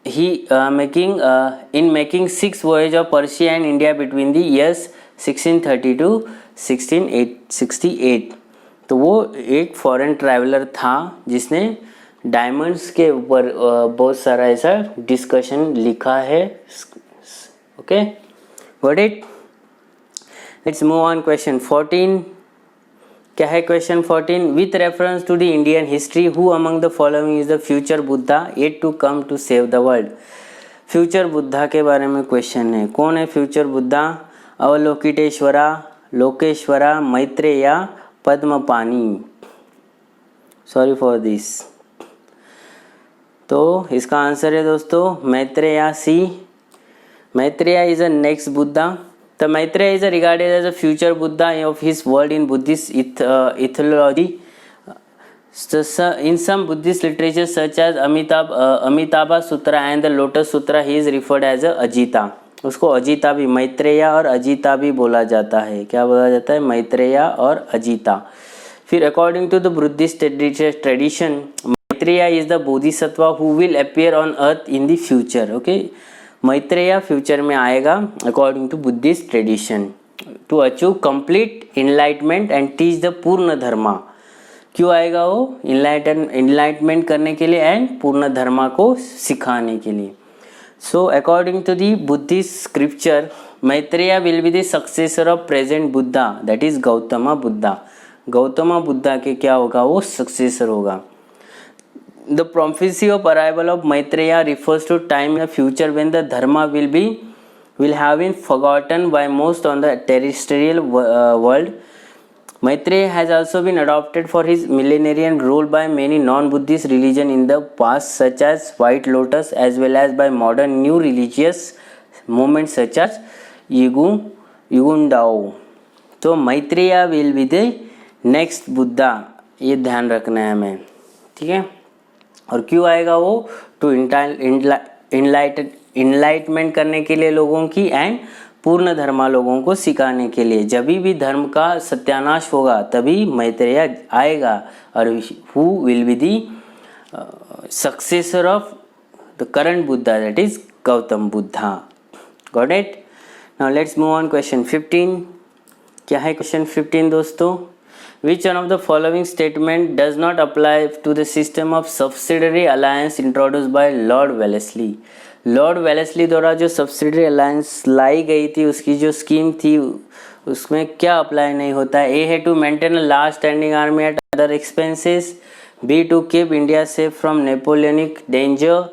he making 6 voyage of Persia and India between the years 1630 to 1668। तो वो एक foreign traveller था जिसने diamonds के ऊपर बहुत सारा ऐसा डिस्कशन लिखा है। Okay, Got it? Let's move on question 14। क्या है question 14? With reference to the Indian history, who among the following is the future Buddha yet to come to save the world? Future Buddha के बारे में question है। कौन है future Buddha? Avalokiteshvara, Lokeshvara, Maitreya, Padmapani. Sorry for this. तो इसका आंसर है दोस्तों मैत्रेया सी। Maitreya is the next Buddha The Maitreya is regarded as a future Buddha of his world in Buddhist ethology. In some Buddhist literature such as Amitabha Sutra and the Lotus Sutra, he is referred as a Ajita. उसको अजीता भी, मैत्रेया और अजीता भी बोला जाता है. क्या बोला जाता है? मैत्रेया और अजीता. फिर according to the Buddhist tradition, Maitreya is the bodhisattva who will appear on earth in the future. Okay, Maitreya future में आएगा according to Buddhist tradition to achieve complete enlightenment and teach the pure dharma. क्यों आएगा वो? इनलाइटमेंट करने के लिए एंड पूर्ण धर्मा को सिखाने के लिए. So according to the Buddhist scripture, Maitreya will be the successor of present Buddha, that is Gautam Buddha. Gautam Buddha के क्या होगा? वो सक्सेसर होगा. The prophecy of arrival of Maitreya refers to time in the future when the dharma will have been forgotten by most on the terrestrial world. Maitreya has also been adopted for his millenarian role by many non-Buddhist religions in the past, such as White Lotus, as well as by modern new religious movements such as Yigun Dao. तो Maitreya will be the next Buddha, ये ध्यान रखना है हमें. ठीक है. और क्यों आएगा वो? टू इनलाइटमेंट करने के लिए लोगों की एंड पूर्ण धर्मा लोगों को सिखाने के लिए. जब भी धर्म का सत्यानाश होगा तभी मैत्रेया आएगा. और who will be the successor of the current Buddha, that is Gautam Buddha. Got it? Now let's move on question 15. क्या है क्वेश्चन 15 दोस्तों? Which one of the following statement does not apply to the system of subsidiary alliance introduced by Lord Wellesley? Lord Wellesley द्वारा जो subsidiary alliance लाई गई थी, उसकी जो scheme थी, उसमें क्या अप्लाई नहीं होता है? ए है to maintain a large standing army at other expenses. B to keep India safe from Napoleonic danger.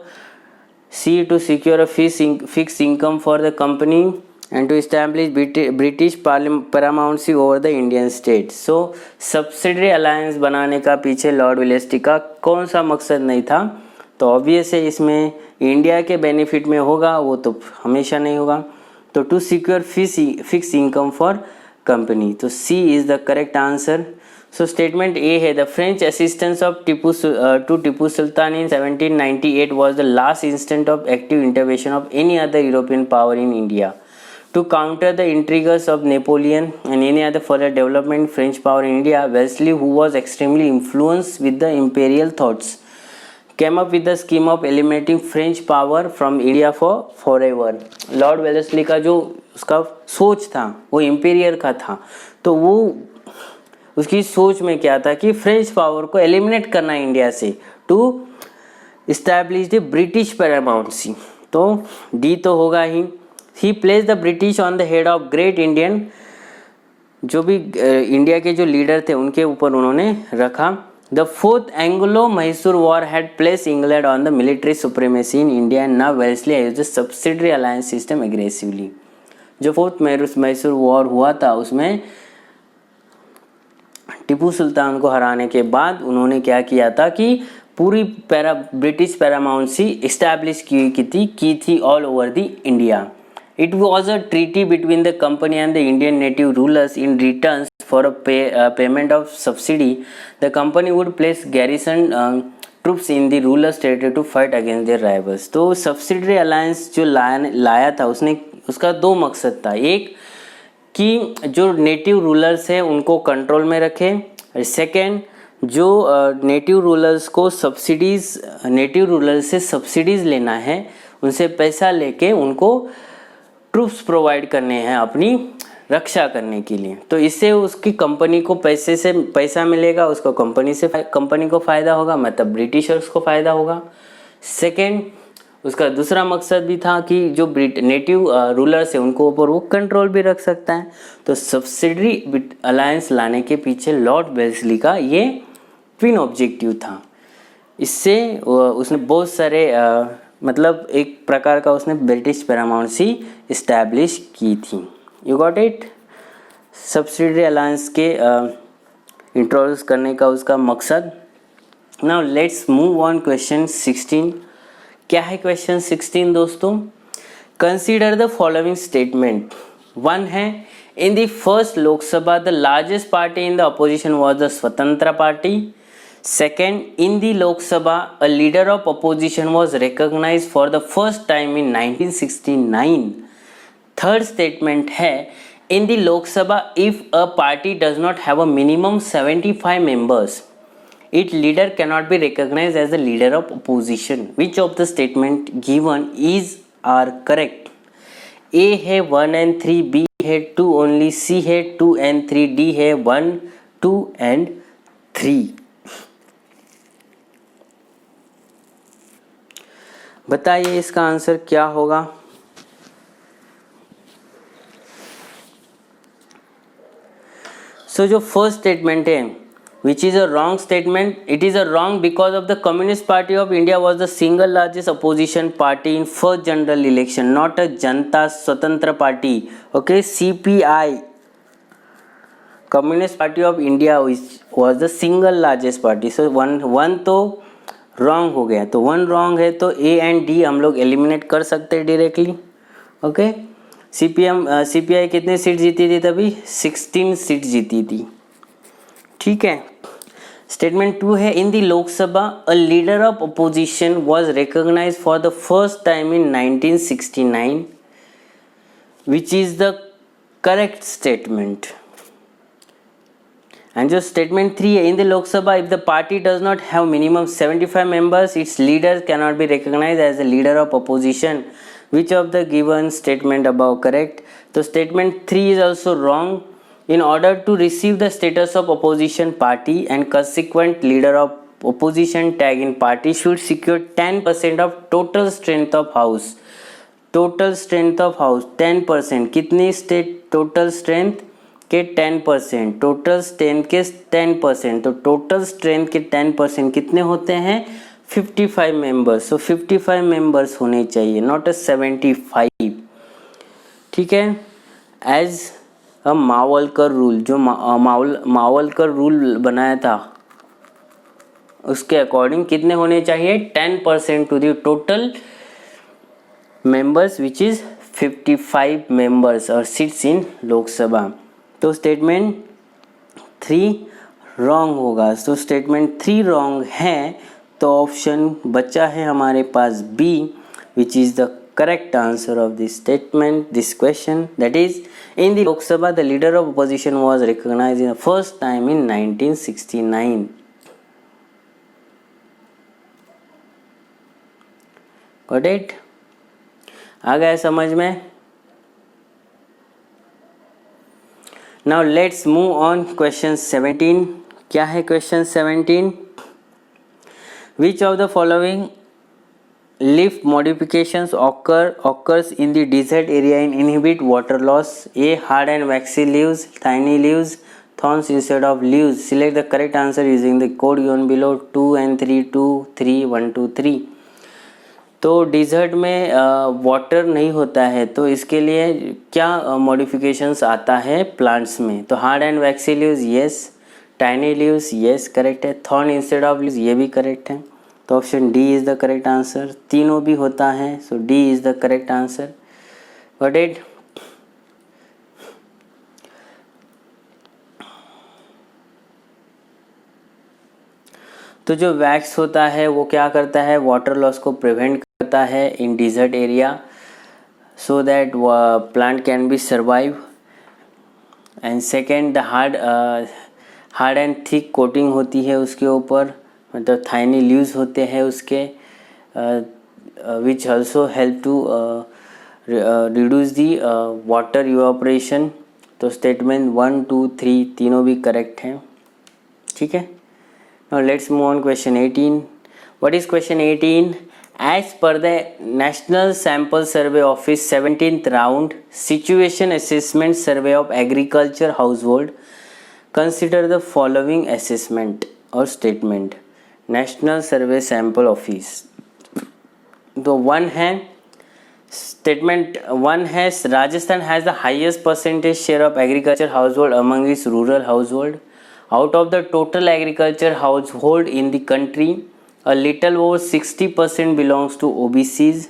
C to secure a fix income for the company and to establish British paramountcy over the Indian state. So subsidiary alliance बनाने का पीछे Lord Wellesley का कौन सा मकसद नहीं था? तो ऑब्वियस है इसमें इंडिया के बेनिफिट में होगा, वो तो हमेशा नहीं होगा. तो to secure fix income for company. तो C is the correct answer. So statement A है the French assistance of Tipu Sultan in 1798 was the last instant of active intervention of any other European power in India. To counter the intrigues of Napoleon and any other further development in French power in India, Wellesley, who was extremely influenced with the imperial thoughts, came up with the scheme of eliminating French power from India for forever. Lord Wellesley का जो उसका सोच था वो imperial का था. तो वो उसकी सोच में क्या था कि फ्रेंच पावर को एलिमिनेट करना इंडिया से to establish the British paramountcy. तो डी तो होगा ही. He placed the British on the head of Great Indian. जो भी इंडिया के जो लीडर थे उनके ऊपर उन्होंने रखा. The fourth Anglo-Mysore War had placed England on the military supremacy in India and now Wellesley used the subsidiary alliance system aggressively. जो फोर्थ मैसूर वॉर हुआ था उसमें टीपू सुल्तान को हराने के बाद उन्होंने क्या किया था कि पूरी ब्रिटिश पैरामाउंसी इस्टेब्लिश की थी all over the India. It was a treaty between the company and the Indian native rulers. In return for a payment of subsidy, the company would place garrison troops in the rulers' territory to fight against their rivals. तो subsidiary alliance जो लाया था उसका दो मकसद था. एक कि जो नेटिव रूलर्स हैं उनको कंट्रोल में रखे. सेकेंड, जो नेटिव रूलर्स को नेटिव रूलर्स से सब्सिडीज़ लेना है, उनसे पैसा लेके उनको ट्रूप्स प्रोवाइड करने हैं अपनी रक्षा करने के लिए. तो इससे उसकी कंपनी को पैसा मिलेगा, उसको कंपनी को फ़ायदा होगा, मतलब ब्रिटिशर्स को फ़ायदा होगा. सेकेंड, उसका दूसरा मकसद भी था कि जो नेटिव रूलर्स है उनको ऊपर वो कंट्रोल भी रख सकता है. तो सब्सिडरी अलायंस लाने के पीछे लॉर्ड वेलेस्ली का ये ट्विन ऑब्जेक्टिव था. इससे उसने बहुत सारे मतलब एक प्रकार का उसने ब्रिटिश पैरामाउंसी इस्टेब्लिश की थी. You got it? Subsidiary alliance के इंट्रोड्यूस करने का उसका मकसद. Now let's move on question 16. क्या है क्वेश्चन 16 दोस्तों? Consider the following statement. One है in the first Lok Sabha the largest party in the opposition was the Swatantra party. Second, in the Lok Sabha a leader of opposition was recognised for the first time in 1969. Third statement है in the Lok Sabha if a party does not have a minimum 75 members its leader cannot be recognized as the leader of opposition. Which of the statement given is are correct? A है 1 and 3, B है 2 only, C है 2 and 3, D है 1 2 and 3. बताइए इसका answer क्या होगा. सो जो first statement है which is a wrong statement, it is a wrong because of the communist party of India was the single largest opposition party in first general election, not a जनता स्वतंत्र party. Okay, CPI communist party of India was the single largest party. So one तो wrong हो गया, तो one wrong है तो A and D हम लोग eliminate कर सकते हैं डायरेक्टली. ओके, CPI कितने सीट जीती थी तभी? 16 सीट जीती थी. ठीक है. स्टेटमेंट 2 है in the Lok Sabha a leader of opposition was recognised for the first time in 1969, which is the correct statement. And जो स्टेटमेंट 3 है in the Lok Sabha if the party does not have minimum 75 members its leader can not be recognised as the leader of opposition. Which of the given statement above correct? So statement 3 is also wrong. In order to receive the status of opposition party and consequent leader of opposition tag in party should secure 10% of total strength of house. Total strength of house 10%. कितनी state total strength के 10%, total strength के 10%. तो total strength के 10% कितने होते हैं? 55 members. सो 55 members होने चाहिए, नॉट अ 75. ठीक है. एज अ मावलकर रूल, जो मावलकर रूल बनाया था उसके अकॉर्डिंग कितने होने चाहिए? 10% to the total members which is 55 members और सीट्स इन लोकसभा. तो स्टेटमेंट 3 रॉन्ग होगा. तो स्टेटमेंट 3 रॉन्ग है तो ऑप्शन बचा है हमारे पास B, which is the correct answer of this statement, this question. That is in the Lok Sabha the leader of opposition was recognised in the first time in 1969. Got it? आ गया समझ में? Now let's move on question 17. क्या है question 17? Which of the following leaf modifications occurs in the desert area and inhibit water loss? A. Hard and waxy leaves, tiny leaves, thorns instead of leaves. Select the correct answer using the code given below. 2 and 3, 2, 3, 1, 2, 3. तो dessert में water नहीं होता है तो इसके लिए क्या modifications आता है प्लांट्स में? तो hard and waxy leaves yes, tiny leaves yes correct है, थॉर्न इंस्टेड ऑफ लीव्स ये भी करेक्ट है. तो option D is the correct answer. तीनों भी होता है, so D is the correct answer. Got it? तो जो वैक्स होता है वो क्या करता है? वाटर लॉस को प्रिवेंट करता है in desert area so that plant can be survive. And second the hard and thick coating होती है उसके ऊपर, मतलब थाइनी लीव्स होते हैं उसके, which also help to reduce the water evaporation. तो स्टेटमेंट 1, 2, 3 तीनों भी करेक्ट हैं. ठीक है. Now let's move on question 18. What is question 18? As per the National Sample Survey Office 17th round situation assessment survey of agriculture household, consider the following assessment or statement. National Survey Sample Office. तो one है statement 1 है Rajasthan has the highest percentage share of agriculture household among its rural household. Out of the total agriculture household in the country, a little over 60% belongs to OBCs.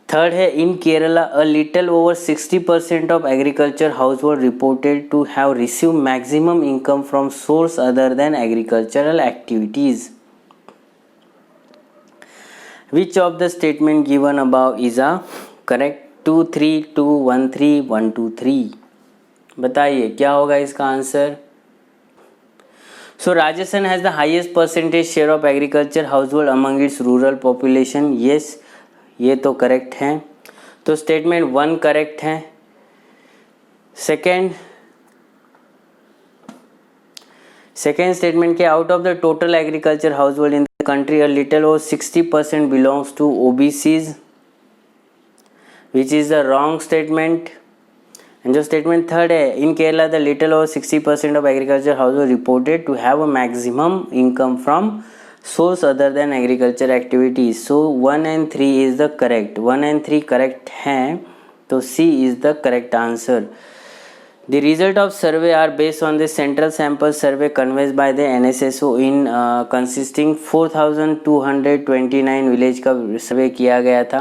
Third है in Kerala a little over 60% of agriculture household reported to have receive maximum income from source other than agricultural activities. Which of the statement given above is a correct? 2 3 2 1 3 1 2 3. बताइए क्या होगा इसका answer. So Rajasthan has the highest percentage share of agriculture household among its rural population. Yes, ये तो correct है. तो statement 1 correct है. Second statement के out of the total agriculture household in the country a little over 60% belongs to OBCs, which is the wrong statement. And जो statement third है in Kerala the little over 60% of agriculture household reported to have a maximum income from source other than agriculture activities. So 1 and 3 is the correct. 1 and 3 correct हैं, तो C is the correct answer. The result of survey are based on the central sample survey conveys by the NSSO in consisting 4,229 village का सर्वे किया गया था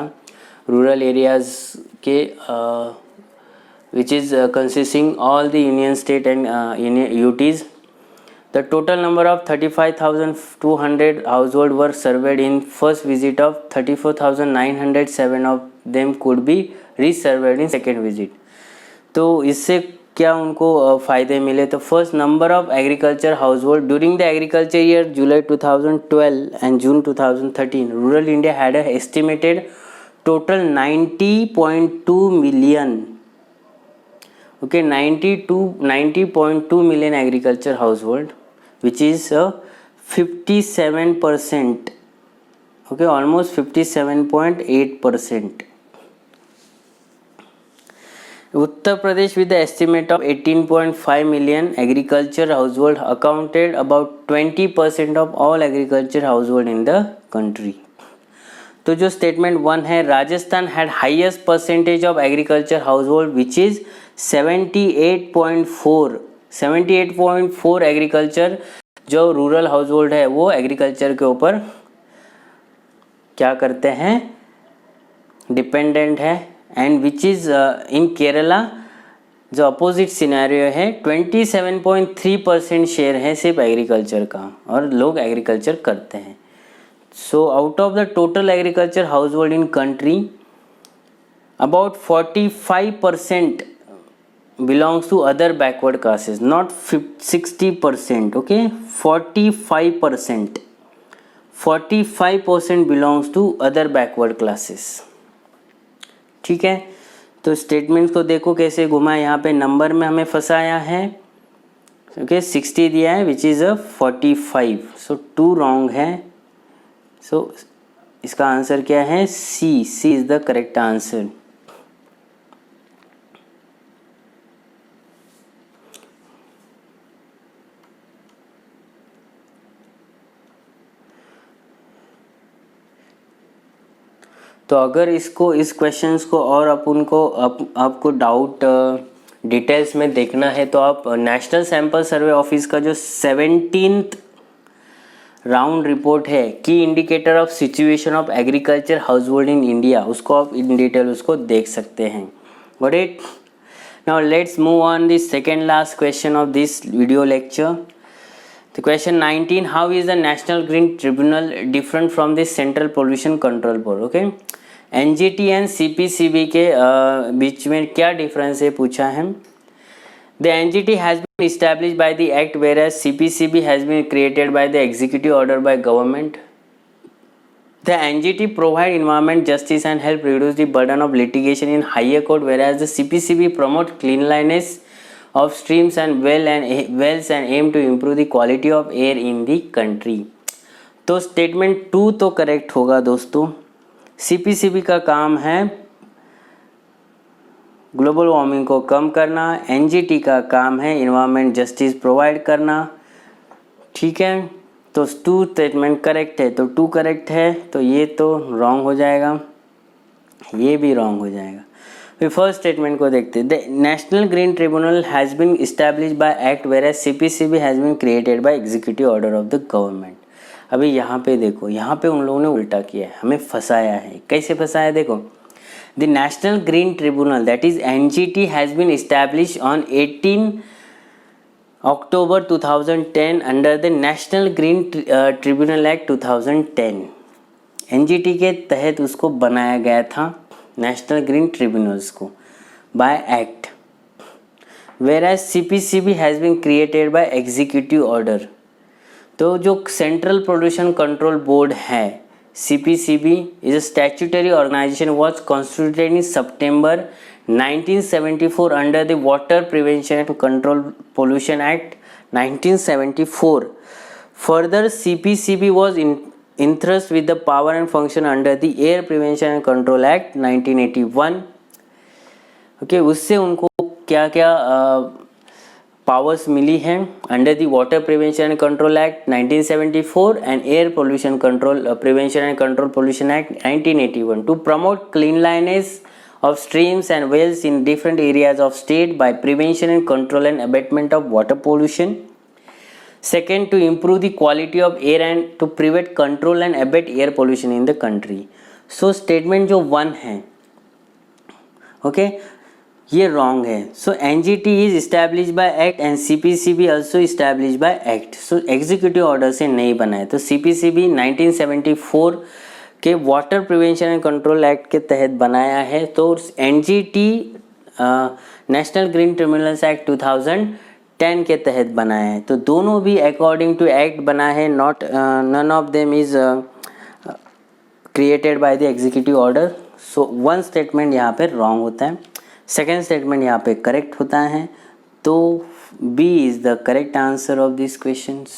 rural areas के, which is consisting all the union state and UTs. The total number of 35,200 household were surveyed in first visit of 34,907 of them could be resurveyed in second visit. तो इससे क्या उनको फ़ायदे मिले. तो first number of agriculture house hold during the agriculture year July 2012 and June 2013 rural India had estimated total 90.2 million. Okay, 90.2 million agriculture house hold which is 57%. Okay, almost 57.8%. Uttar Pradesh with the estimate of 18.5 million agriculture household accounted about 20% of all agriculture household in the country. तो जो statement 1 है Rajasthan had highest percentage of agriculture household which is 78.4. 78.4 agriculture जो rural house hold है वो agriculture के ऊपर क्या करते हैं, डिपेंडेंट है. And which is in Kerala जो अपोजिट सिनेरियो है 27.3% शेयर है सिर्फ एग्रीकल्चर का और लोग एग्रीकल्चर करते हैं. So out of the total agriculture household in country about 45% belongs to other backward classes, not 60%. Okay, 45% belongs to other backward classes. ठीक है, तो स्टेटमेंट्स को देखो कैसे घुमा. यहाँ पे नंबर में हमें फंसाया है. ओके, 60 दिया है विच इज़ 45. सो 2 रॉन्ग है. सो इसका आंसर क्या है, सी इज़ द करेक्ट आंसर. तो अगर इसको इस क्वेश्चंस को और आपको डाउट डिटेल्स में देखना है तो आप नेशनल सैंपल सर्वे ऑफिस का जो 17th राउंड रिपोर्ट है की indicator of situation of agriculture household in India, उसको आप इन डिटेल उसको देख सकते हैं. Got it. Now let's move on the second last question of this video lecture. तो question 19, how is the national green Tribunal different from the Central Pollution Control Board. Okay, NGT and CPCB के बीच में क्या difference है पूछा है. The NGT has been established by the act whereas CPCB has been created by the executive order by government. The NGT provide environment justice and help reduce the burden of litigation in higher court whereas the CPCB promote cleanliness of streams and wells and aim to improve the quality of air in the country. तो statement 2 तो correct होगा दोस्तों. CPCB का काम है global warming को कम करना, NGT का काम है इन्वायरमेंट जस्टिस प्रोवाइड करना. ठीक है, तो 2 स्टेटमेंट करेक्ट है, तो 2 करेक्ट है, तो ये तो रॉन्ग हो जाएगा, ये भी रॉन्ग हो जाएगा. फिर फर्स्ट स्टेटमेंट को देखते हैं. The national green tribunal has been established by act whereas CPCB has been created by executive order of the government. अभी यहाँ पे देखो, यहाँ पे उन लोगों ने उल्टा किया है, हमें फंसाया है. कैसे फंसाया देखो. The National Green Tribunal, that is NGT, has been established on 18 October 2010 under the National Green Tribunal Act 2010. NGT के तहत उसको बनाया गया था नेशनल ग्रीन ट्रिब्यूनल्स को bye act. Whereas CPCB has been created by executive order. तो जो central Pollution Control board है CPCB is a statutory organization was constituted in September 1974 under the Water Prevention and Control Pollution Act 1974. Further, CPCB was entrusted with the power and function under the Air Prevention and Control Act 1981. Okay, उससे उनको क्या क्या powers मिली हैं under the water prevention and control act 1974 and air pollution control prevention and control pollution act 1981 to promote cleanliness of streams and wells in different areas of state by prevention and control and abatement of water pollution. Second, to improve the quality of air and to prevent, control and abate air pollution in the country. So statement जो 1 है, okay, ये wrong है. So NGT is established by act and CPCB also established by act. So executive order से नहीं बना है. तो CPCB 1974 के water prevention and control act के तहत बनाया है. तो NGT national green tribunals act 2010 के तहत बनाया है. तो दोनों भी अकॉर्डिंग टू एक्ट बना है. Not none of them is created by the executive order. So one statement यहाँ पे रॉन्ग होता है, सेकेंड स्टेटमेंट यहाँ पे करेक्ट होता है. तो B is the correct answer of this questions.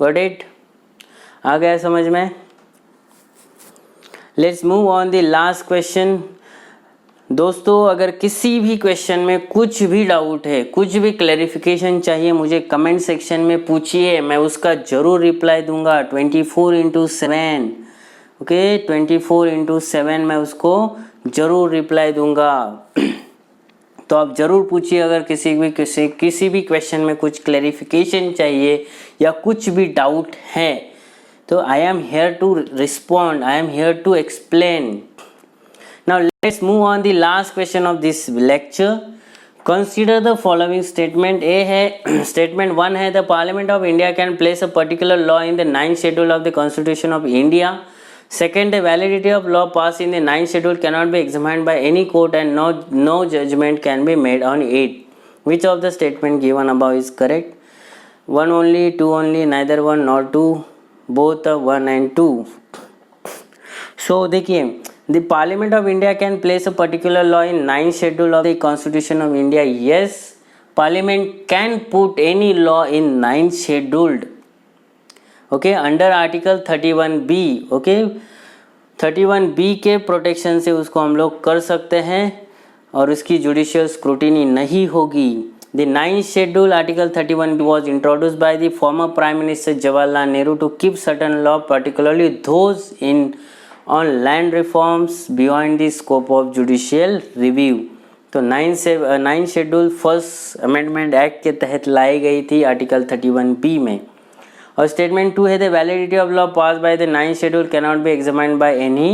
Got it? आ गया समझ में? Let's move on the last question. दोस्तों अगर किसी भी क्वेश्चन में कुछ भी डाउट है, कुछ भी क्लैरिफिकेशन चाहिए, मुझे कमेंट सेक्शन में पूछिए, मैं उसका ज़रूर रिप्लाई दूंगा 24/7. ओके, 24/7 मैं उसको ज़रूर रिप्लाई दूंगा. तो आप ज़रूर पूछिए अगर किसी भी क्वेश्चन में कुछ क्लैरिफिकेशन चाहिए या कुछ भी डाउट है. तो I am here to respond, I am here to explain. Now let's move on the last question of this lecture. Consider the following statement. A है statement 1 है, the Parliament of India can place a particular law in the 9th schedule of the Constitution of India. Second, the validity of law passed in the 9th schedule cannot be examined by any court and no judgment can be made on it. Which of the statement given above is correct? 1 only, 2 only, neither 1 nor 2, both 1 and 2. So देखिए, the Parliament of India can place a particular law in 9th schedule of the Constitution of India. Yes, Parliament can put any law in 9th scheduled. Okay, under Article 31B. Okay, 31B के protection से उसको हम लोग कर सकते हैं और उसकी जुडिशियल स्क्रूटिनी नहीं होगी. The 9th schedule, Article 31B, was introduced by the former Prime Minister Jawaharlal Nehru to keep certain law, particularly those on land reforms, beyond the scope of judicial review. तो 9th schedule first amendment act के तहत लाई गई थी article 31B में. और statement 2 है, the validity of law pass by the 9th schedule cannot be examined by any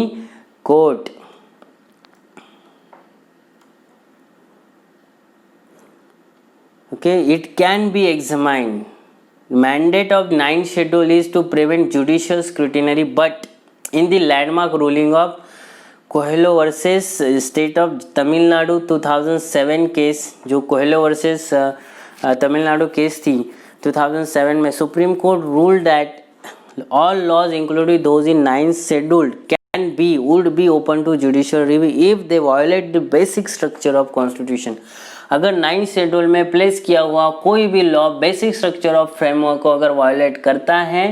court. Okay, it can be examined. Mandate of 9th schedule is to prevent judicial scrutiny, but in the landmark ruling of Coelho versus state of Tamil Nadu 2007 case, जो Coelho versus Tamil Nadu case थी 2007 में, Supreme Court ruled that all laws including those in 9th schedule would be open to judicial review if they violate the basic structure of constitution. अगर 9th schedule में place किया हुआ कोई भी law basic structure of framework को अगर violet करता है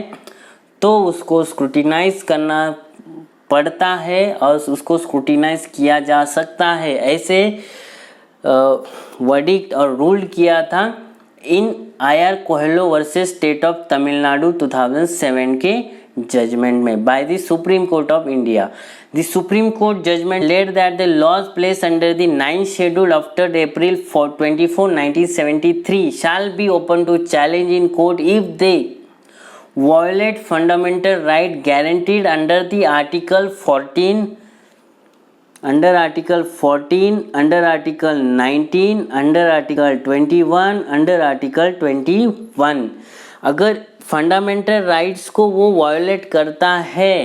तो उसको स्क्रूटिनाइज करना पड़ता है और उसको स्क्रूटिनाइज किया जा सकता है. ऐसे वर्डिक्ट और रूल किया था इन IR Coelho versus state of Tamil Nadu 2007 के जजमेंट में by the Supreme Court of India. The Supreme Court judgment laid that the laws placed under the 9th schedule after April 24, 1973 shall be open to challenge in court if they violate fundamental right guaranteed under the Article 14 under article 14, under article 19, under article 21, under article 21। अगर fundamental rights को वो violet करता है,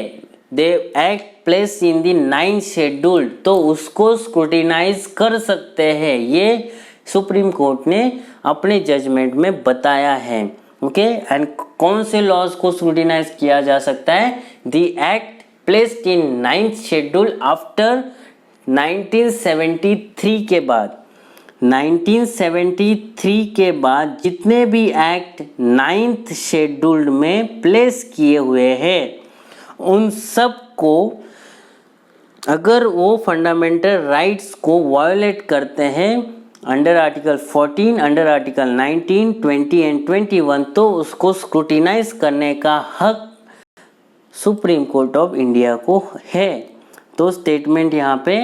they act place in the 9th schedule, तो उसको scrutinise कर सकते हैं। ये सुप्रीम कोर्ट ने अपने जजमेंट में बताया है। ओके, एंड कौन से लॉज को स्क्रूटिनाइज किया जा सकता है? The act placed in 9th schedule after 1973 के बाद। 1973 के बाद जितने भी एक्ट 9th शेड्यूल्ड में प्लेस किए हुए हैं, उन सब को अगर वो फंडामेंटल राइट्स को वायोलेट करते हैं under article 14, under article 19, 20 and 21, तो उसको स्क्रूटिनाइज करने का हक सुप्रीम कोर्ट ऑफ इंडिया को है। तो स्टेटमेंट यहाँ पे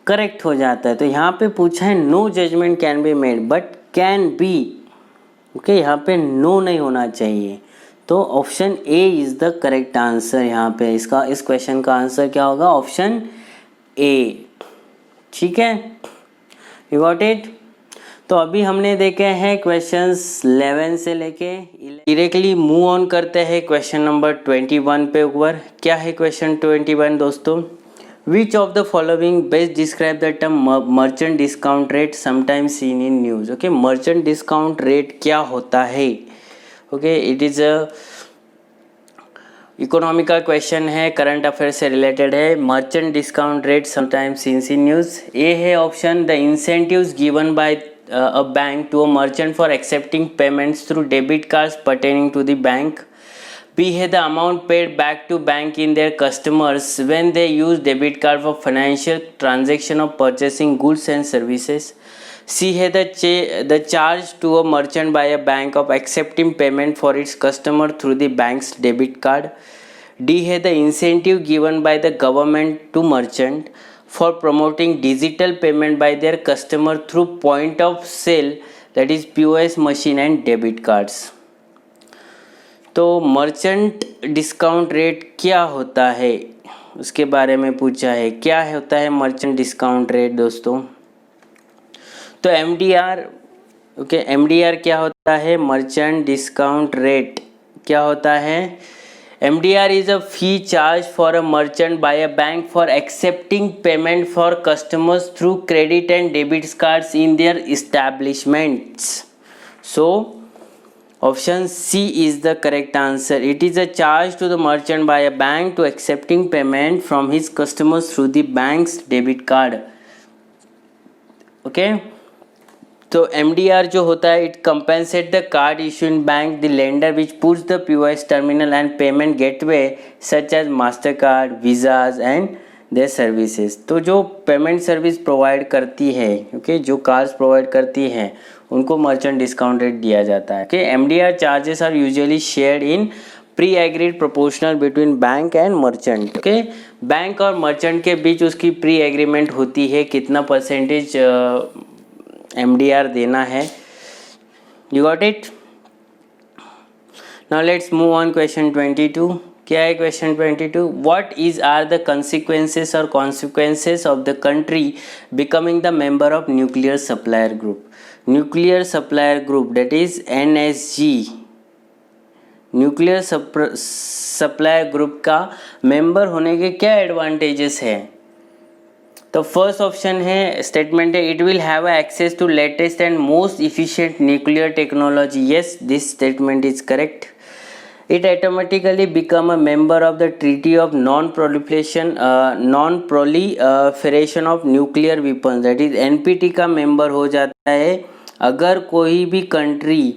करेक्ट हो जाता है। तो यहाँ पे पूछा है no judgement can be made but can be. Okay, यहाँ पे नो नहीं होना चाहिए। तो option A is the correct answer. यहाँ पे इसका इस क्वेश्चन का आंसर क्या होगा? Option A. ठीक है, यू गॉट इट। तो अभी हमने देखे हैं क्वेश्चंस 11 से लेके डायरेक्टली मूव ऑन करते हैं क्वेश्चन नंबर 21 पे ऊपर। क्या है क्वेश्चन 21 दोस्तों? Which of the following best describe the term merchant discount rate sometimes seen in news. Okay, merchant discount rate क्या होता है? Okay, it is a economy का क्वेश्चन है, करंट अफेयर से रिलेटेड है। Merchant discount rate sometimes seen in news. A है option the incentives given by a bank to a merchant for accepting payments through debit cards pertaining to the bank. B है the amount paid back to bank in their customers when they use debit card for financial transaction of purchasing goods and services. C है the charge to a merchant by a bank of accepting payment for its customer through the bank's debit card. D है the incentive given by the government to merchant for promoting digital payment by their customer through point of sale, that is POS machine and debit cards. तो merchant discount rate क्या होता है उसके बारे में पूछा है। क्या होता है मर्चेंट डिस्काउंट रेट दोस्तों? तो MDR, ओके, MDR क्या होता है? मर्चेंट डिस्काउंट रेट क्या होता है? MDR is a fee charged for a merchant by a bank for accepting payment for customers through credit and debit cards in their establishments. So, option C is the correct answer. It is a charge to the merchant by a bank to accepting payment from his customers through the bank's debit card. Okay? तो MDR जो होता है, it compensate the card issuing bank the lender which puts the POS terminal and payment gateway such as Mastercard, Visas and their services. तो जो payment service provide करती है, okay, जो cards provide करती हैं, उनको मर्चेंट डिस्काउंट रेट दिया जाता है। Okay, MDR charges are usually shared in pre agreed proportional between bank and merchant. Okay, bank और मर्चेंट के बीच उसकी प्री एग्रीमेंट होती है कितना परसेंटेज MDR देना है। You got it. Now let's move on question 22। क्या है question 22? What is are the consequences और consequences of the country becoming the member of nuclear supplier group. Nuclear supplier group, that is NSG। Nuclear supplier group का member होने के क्या advantages हैं? तो first option है, स्टेटमेंट है, it will have access to latest and most efficient nuclear technology. Yes, this statement is correct. It automatically become a member of the treaty of non proliferation of nuclear weapons, that is NPT का member हो जाता है। अगर कोई भी country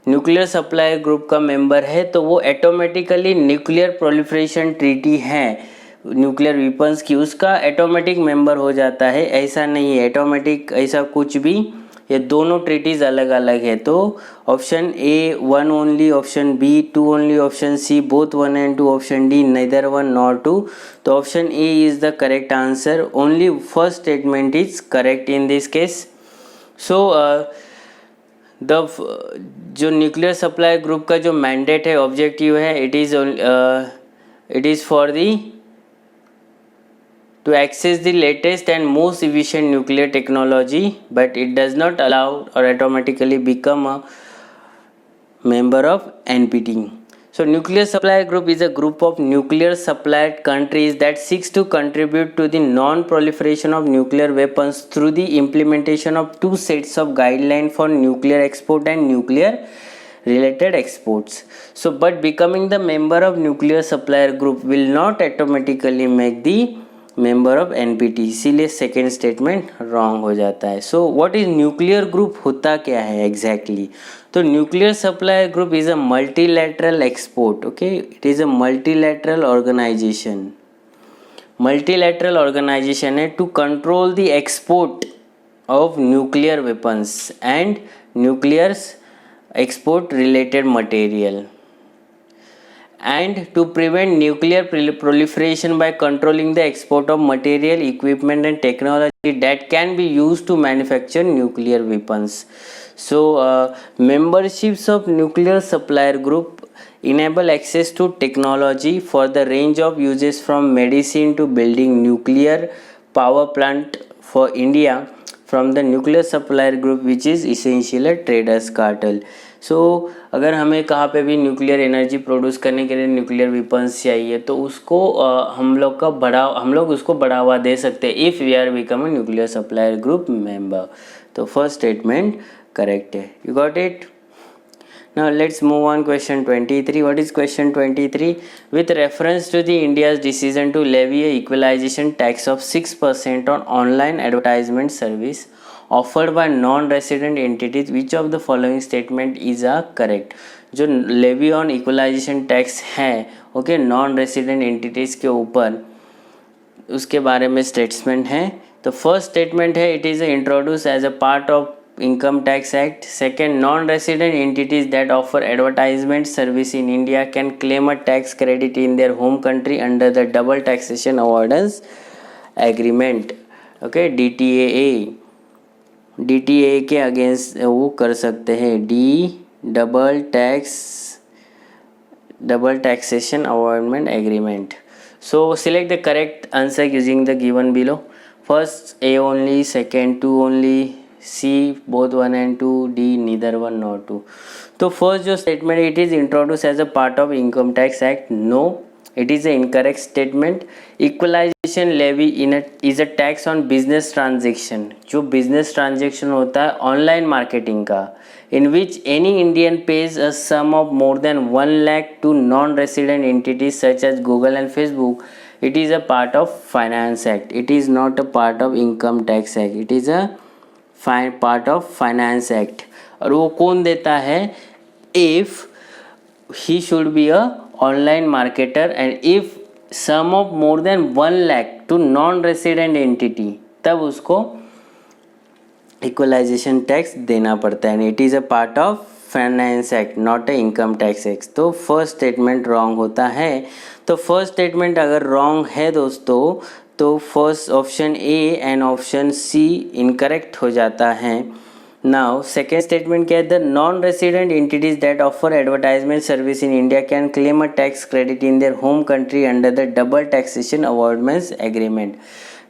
nuclear supplier group का member है तो वो ऑटोमेटिकली न्यूक्लियर प्रोलिफरेशन ट्रीटी है न्यूक्लियर वेपन्स की, उसका ऑटोमेटिक मेंबर हो जाता है। ऐसा नहीं है ऑटोमेटिक ऐसा कुछ भी, ये दोनों ट्रीटीज अलग अलग है। तो option A 1 only, option B 2 only, option C both 1 and 2, option D neither 1 nor 2। तो option A is the correct answer. Only first statement is correct in this case. So जो न्यूक्लियर सप्लाई ग्रुप का जो mandate है, objective है, it is for the to access the latest and most efficient nuclear technology, but it does not allow or automatically become a member of NPT. So nuclear supplier group is a group of nuclear supplier countries that seeks to contribute to the non-proliferation of nuclear weapons through the implementation of two sets of guidelines for nuclear export and nuclear related exports. So but becoming the member of nuclear supplier group will not automatically make the member of NPT, इसीलिए second statement wrong हो जाता है. So what is nuclear group, होता क्या है exactly? तो nuclear supplier group is a multilateral export. Okay, it is a multilateral organisation. Multilateral organisation है to control the export of nuclear weapons and nuclear export related material, and to prevent nuclear proliferation by controlling the export of material, equipment and technology that can be used to manufacture nuclear weapons. So memberships of nuclear supplier group enable access to technology for the range of uses from medicine to building nuclear power plant for India from the nuclear supplier group which is essential traders cartel. So अगर हमें कहाँ पे भी nuclear energy produce करने के लिए nuclear weapons चाहिए तो उसको हम लोग उसको बढ़ावा दे सकते हैं if we are become a nuclear supplier group member. तो फर्स्ट स्टेटमेंट करेक्ट है. You got it. Now let's move on question 23. What is question 23? With reference to the India's decision to levy a equalization tax of 6% on online advertisement service offered by non-resident entities, which of the following statement is a correct? जो levy on equalization tax है okay non resident entities के ऊपर, उसके बारे में statement है. तो first statement है it is introduce as a part of Income Tax Act. Second, non-resident entities that offer advertisement service in India can claim a tax credit in their home country under the Double Taxation Avoidance Agreement. Okay, DTAA. DTAA के against वो कर सकते हैं Double Taxation Avoidance Agreement. So select the correct answer using the given below. First A only, second 2 only, C both 1 and 2, D neither 1 nor 2. तो first जो statement it is introduce as a part of income tax act, no it is a incorrect statement. Equalisation levy is a tax on business transaction, जो business transaction होता है online marketing का, in which any Indian pays a sum of more than 1 lakh to non-resident entities such as Google and Facebook. It is a part of Finance Act. It is not a part of Income Tax Act. It is a part of finance act. और वो कौन देता है? If he should be a online marketer and if sum of more than 1 lakh to non resident entity, तब उसको equalisation tax देना पड़ता है. It is a part of finance act, not a income tax act. तो first statement wrong होता है. तो first statement अगर रॉन्ग है दोस्तों तो first option A and option C incorrect हो जाता है. नाउ सेकेंड स्टेटमेंट क्या है? The non resident entities that offer advertisement service in India can claim a tax credit in their home country under the double taxation avoidance agreement.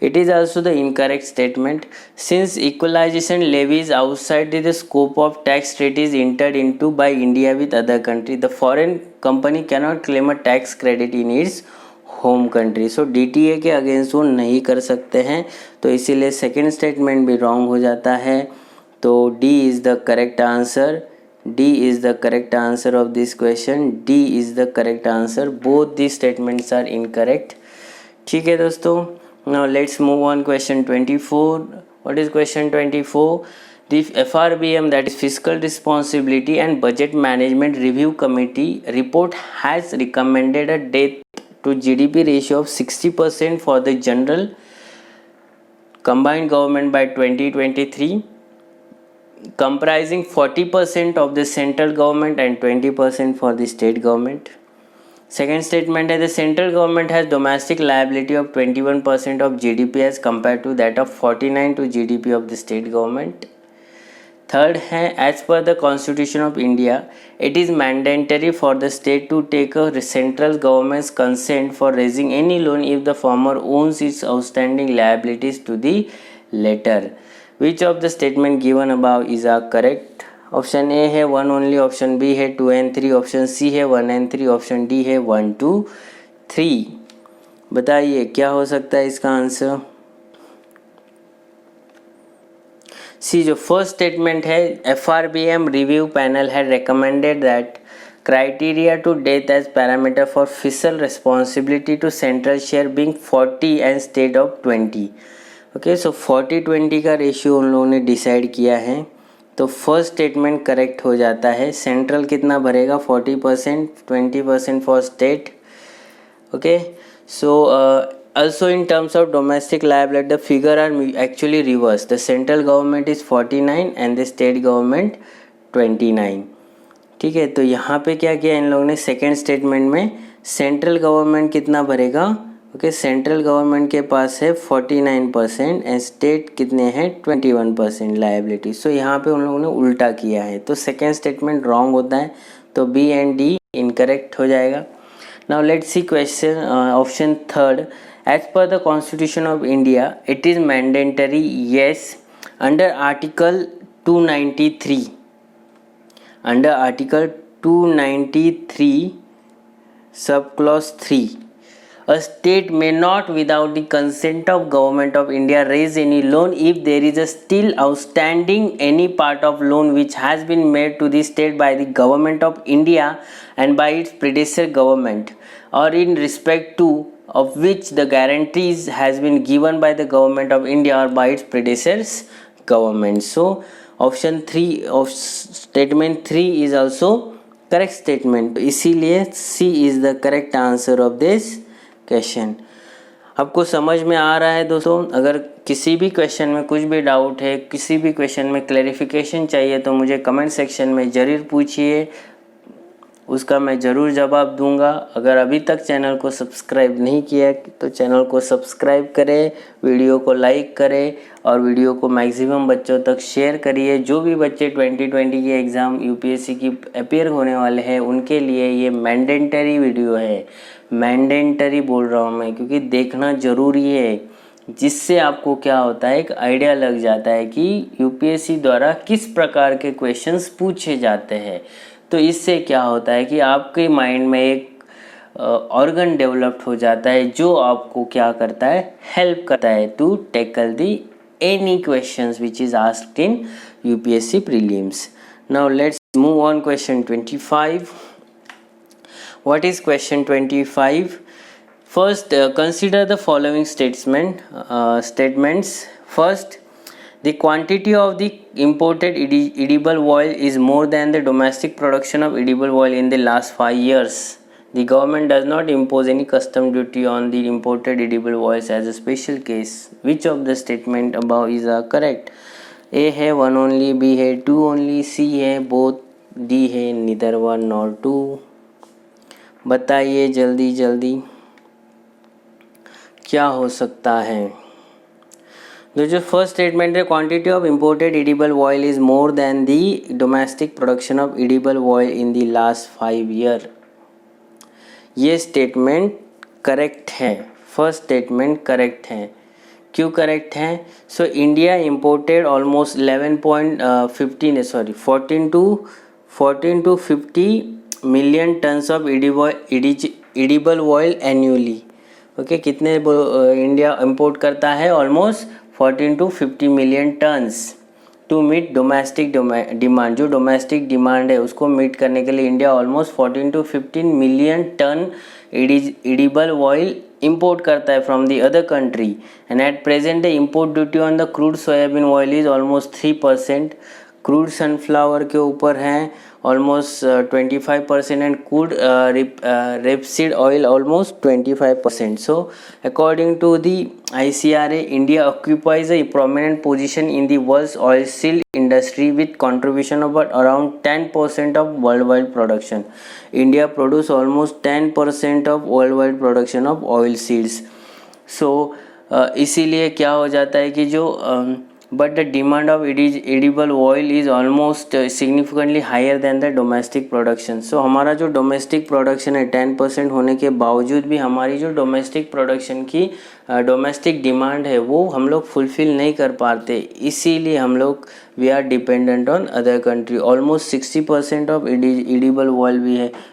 It is also the incorrect statement. Since equalization levy is outside the scope of tax treaties entered into by India with other country, the foreign company cannot claim a tax credit in its home country. So DTA के against वो नहीं कर सकते हैं, तो इसीलिए second statement भी wrong हो जाता है. तो D is the correct answer. D is the correct answer of this question. D is the correct answer. Both these statements are incorrect. ठीक है दोस्तों. Now let's move on question 24. What is question 24? The FRBM, that is Fiscal Responsibility and Budget Management Review Committee report has recommended a debt to GDP ratio of 60% for the general combined government by 2023, comprising 40% of the central government and 20% for the state government. Second statement is the central government has domestic liability of 21% of GDP as compared to that of 49% to GDP of the state government. Third है as per the constitution of India it is mandatory for the state to take a central government's consent for raising any loan if the former owns its outstanding liabilities to the latter. Which of the statement given above is are correct? Option A है 1 only, option B है 2 and 3, option C है 1 and 3, option D है 1, 2, 3. बताइए क्या हो सकता है इसका आंसर? सी जो फर्स्ट स्टेटमेंट है, FRBM review panel had recommended that criteria to death as parameter for fiscal responsibility to central share being 40 and state of 20. Okay, सो 40-20 का रेशियो उन लोगों ने डिसाइड किया है. तो फर्स्ट स्टेटमेंट करेक्ट हो जाता है. सेंट्रल कितना भरेगा? 40%, 20% for state. Okay, so also in terms of domestic liability the figure are actually reversed. The central government is 49 and the state government 29. ठीक है, तो यहाँ पे क्या किया इन लोगों ने सेकेंड स्टेटमेंट में, सेंट्रल गवर्नमेंट कितना भरेगा? ओके, सेंट्रल गवर्नमेंट के पास है 49% एंड स्टेट कितने हैं? 21% लायबिलिटी. सो यहाँ पे उन लोगों ने उल्टा किया है, तो सेकेंड स्टेटमेंट रॉन्ग होता है, तो बी एंड डी इनकरेक्ट हो जाएगा. Now let's see question option third. As per the Constitution of India, it is mandatory, yes, under Article 293. Under Article 293, subclause 3, a state may not, without the consent of Government of India, raise any loan if there is a still outstanding any part of loan which has been made to the state by the Government of India and by its predecessor government, or in respect to of which the guarantees has been given by the Government of India or by its predecessors government. So option 3 of statement 3 is also correct statement. इसीलिए C is the correct answer of this question. आपको समझ में आ रहा है दोस्तों? अगर किसी भी क्वेश्चन में कुछ भी डाउट है, किसी भी क्वेश्चन में क्लैरिफिकेशन चाहिए तो मुझे कमेंट सेक्शन में ज़रूर पूछिए, उसका मैं ज़रूर जवाब दूंगा. अगर अभी तक चैनल को सब्सक्राइब नहीं किया तो चैनल को सब्सक्राइब करें, वीडियो को लाइक करें और वीडियो को मैक्सिमम बच्चों तक शेयर करिए. जो भी बच्चे 2020 के एग्ज़ाम UPSC की अपेयर होने वाले हैं उनके लिए ये मैंडेटरी वीडियो है. मैंडेटरी बोल रहा हूँ मैं क्योंकि देखना ज़रूरी है, जिससे आपको क्या होता है एक आइडिया लग जाता है कि UPSC द्वारा किस प्रकार के क्वेश्चंस पूछे जाते हैं. तो इससे क्या होता है कि आपके माइंड में एक ऑर्गन डेवलप्ड हो जाता है जो आपको क्या करता है, हेल्प करता है to tackle the any questions which is asked in UPSC prelims. Now let's move on question 25. What is question 25? First consider the following statements. First, the quantity of the imported edible oil is more than the domestic production of edible oil in the last 5 years. The government does not impose any custom duty on the imported edible oils as a special case. Which of the statement above is correct? A है 1 only, B है 2 only, C है both, D है neither 1 nor 2. बताइए जल्दी जल्दी क्या हो सकता है? जो फर्स्ट स्टेटमेंट है, quantity of imported edible oil is more than the domestic production of edible oil in the last 5 year. ये स्टेटमेंट करेक्ट है. फर्स्ट स्टेटमेंट करेक्ट है. क्यों करेक्ट है? So India imported almost 14 to 50 million tons of edible oil annually. Okay, कितने India import करता है? Almost 14 to 50 million tons to meet domestic demand. जो domestic demand है उसको मीट करने के लिए India almost 14 to 15 million ton edible oil import करता है from the other country. And at present the import duty on the crude soybean oil is almost 3%. Crude sunflower के ऊपर हैं almost 25% and crude rapeseed oil almost 25%. So according to the ICRA, India occupies a prominent position in the world's oilseed industry with contribution of around 10% of worldwide production. India produce almost 10% of worldwide production of oilseeds. So इसीलिए क्या हो जाता है कि जो but the demand of edible oil is almost significantly higher than the domestic production. So हमारा जो domestic production है 10% होने के बावजूद भी हमारी जो domestic production की domestic demand है वो हम लोग fulfill नहीं कर पाते, इसीलिए हम लोग we are dependent on other country. Almost 60% of edible oil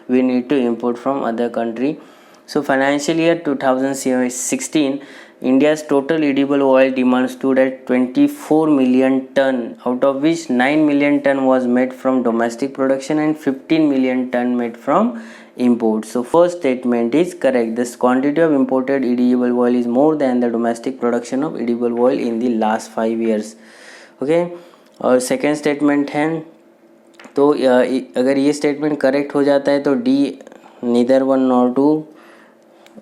we need to import from other country. So financial year 2016, India's total edible oil demand stood at 24 million ton, out of which 9 million ton was made from domestic production and 15 million ton made from import. So first statement is correct. This quantity of imported edible oil is more than the domestic production of edible oil in the last 5 years. Okay, और second statement है, तो अगर ये statement correct हो जाता है तो D neither 1 nor 2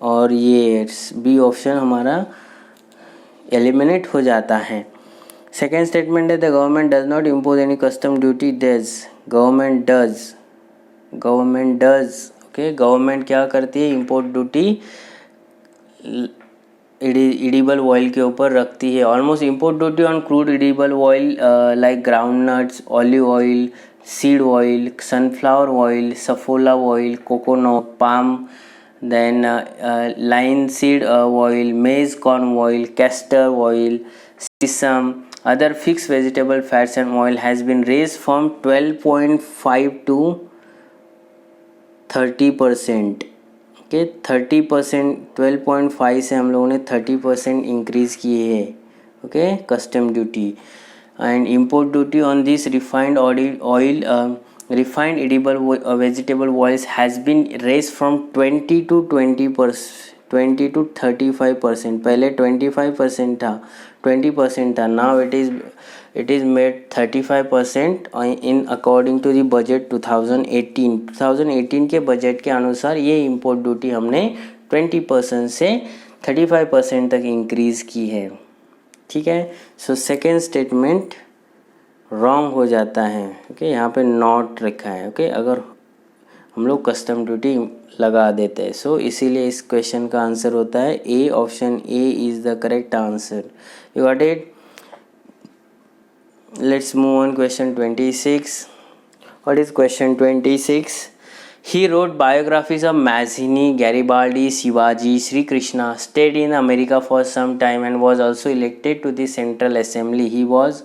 और ये बी ऑप्शन हमारा एलिमिनेट हो जाता है. सेकेंड स्टेटमेंट है the government does not impose any custom duty. Government does okay, government क्या करती है, इम्पोर्ट ड्यूटी एडिबल ऑयल के ऊपर रखती है. Almost import duty on crude edible oil like ground nuts, olive oil, seed oil, sunflower oil, Saffola oil, coconut, palm, then linseed oil, maize corn oil, castor oil, sesame, other fixed vegetable fats and oil has been raised from 12.5 to 30%. Okay, 30%, 12.5 से हम लोगों ने 30% increase किए है. Okay, custom duty and import duty on this refined oil refined edible vegetable oils has been raised from 20 to 35%. पहले 25% था, 20% था. Now it is made 35% in according to the budget 2018 के बजट के अनुसार ये इम्पोर्ट ड्यूटी हमने 20% से 35% तक इंक्रीज़ की है. ठीक है, सो सेकेंड स्टेटमेंट रॉन्ग हो जाता है. ओके, यहाँ पे नॉट रखा है. ओके, अगर हम लोग कस्टम ड्यूटी लगा देते हैं, सो इसीलिए इस क्वेश्चन का आंसर होता है A. Option A is the correct answer. You got it. Let's move on question 26. What is question 26? He wrote biographies of Mazzini, Garibaldi, Shivaji, Sri Krishna, stayed in America for some time and was also elected to the Central Assembly. He was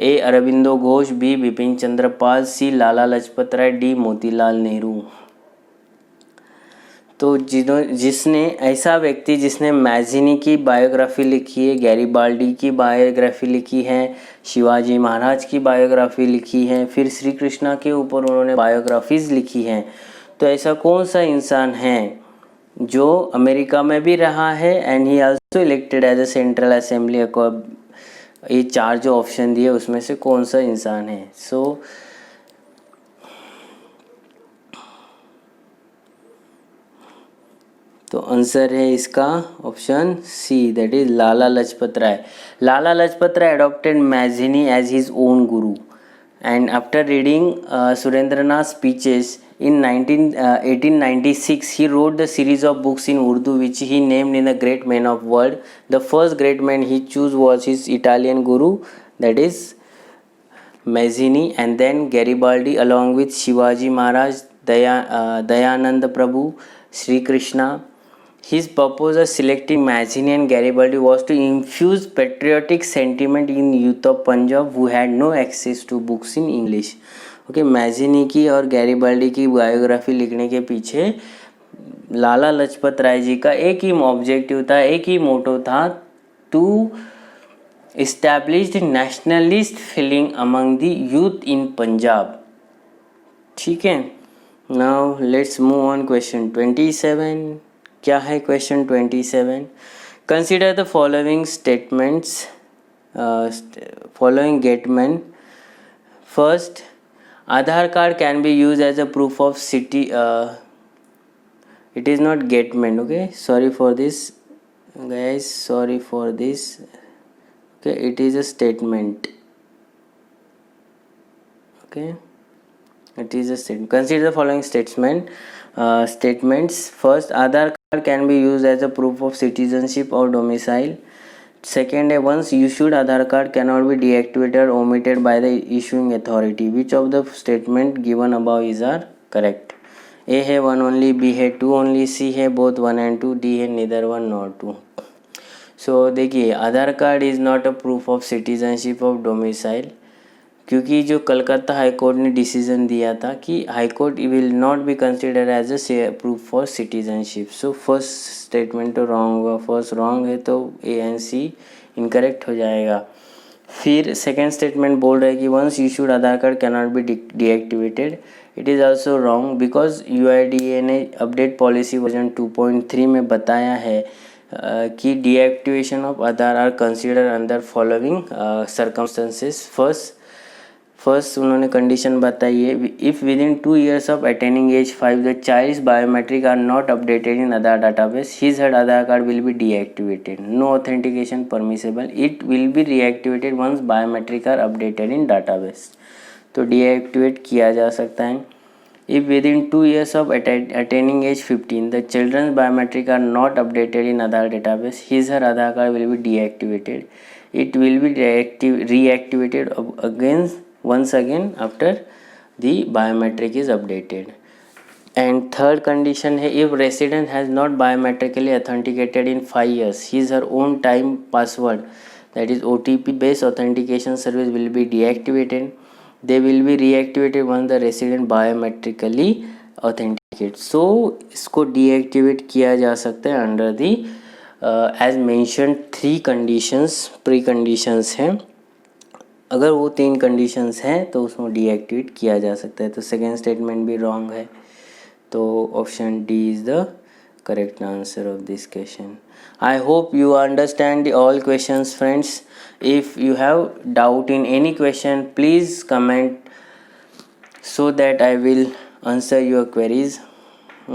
A. Aurobindo Ghosh, B. Bipin Chandra Pal, C. Lala Lajpat Rai, D. Motilal Nehru. तो जिसने ऐसा व्यक्ति जिसने Mazzini की biography लिखी है, Garibaldi की biography लिखी है, शिवाजी महाराज की बायोग्राफी लिखी है, फिर श्री कृष्णा के ऊपर उन्होंने बायोग्राफीज़ लिखी हैं, तो ऐसा कौन सा इंसान है जो अमेरिका में भी रहा है and he also elected as a central assembly. ये चार जो ऑप्शन दिए उसमें से कौन सा इंसान है? सो तो आंसर है इसका option C, that is Lala Lajpat Rai. Lala Lajpat Rai adopted Mazzini as his own guru, and after reading Surendranath's speeches in 1896, he wrote the series of books in Urdu which he named in the great men of world. The first great man he chose was his Italian guru, that is Mazzini, and then Garibaldi along with Shivaji Maharaj, Dayananda Prabhu, Sri Krishna. His purpose of selecting Mazzini and Garibaldi was to infuse patriotic sentiment in youth of Punjab who had no access to books in English. Okay, Mazzini की और Garibaldi की biography लिखने के पीछे लाला लजपत राय जी का एक ही objective था, एक ही मोटो था, to establish the nationalist feeling among the youth in Punjab. ठीक है, now let's move on question 27. क्या है question 27? Consider the following statements, following gateman. First, Aadhaar card can be used as a proof of city. It is not Getman. Okay, sorry for this, guys. Sorry for this. Okay, it is a statement. Okay, it is a statement. Consider the following statements. First, Aadhaar card can be used as a proof of citizenship or domicile. Second है once issued Aadhaar card cannot be deactivated or omitted by the issuing authority. Which of the statement given above is are correct? A है one only, B है two only, C है both one and two, D है neither one nor two. So देखिए Aadhaar card is not a proof of citizenship of domicile, क्योंकि जो Calcutta high court ने decision दिया था कि high court will not be consider as a proof for citizenship. So first statement तो wrong होगा, first wrong है तो ए एंड सी इनकरेक्ट हो जाएगा. फिर सेकेंड स्टेटमेंट बोल रहा है कि once issued Aadhaar card can not be deactivated. It is also wrong because UIDA ने अपडेट पॉलिसी वर्जन 2.3 में बताया है कि deactivation of Aadhaar are consider under following circumstances. First उन्होंने कंडीशन बताई है, if with in 2 years of attaining age 5 the child's biometric are not updated in Aadhaar database, his her Aadhaar card will be deactivated. No authentication permissible, it will B reactivated once biometric are updated in database. तो deactivate किया जा सकता है. If with in 2 years of attaining age 15 the childrens biometric are not updated in Aadhaar database, his her Aadhaar card will be deactivated. It will be reactivated against once again after the biometric is updated. And third condition है, if resident has not biometrically authenticated in 5 years, his her own time password, that is OTP based authentication service will be deactivated. They will be reactivated once the resident biometrically authenticate. So इसको deactivate किया जा सकता है under the as mentioned 3 conditions, pre-conditions हैं. अगर वो 3 conditions हैं तो उसमें डीएक्टिवेट किया जा सकता है. तो सेकेंड स्टेटमेंट भी रॉन्ग है, तो option D is the correct answer of this question. I hope you understand all questions friends. If you have doubt in any question please comment so that I will answer your queries.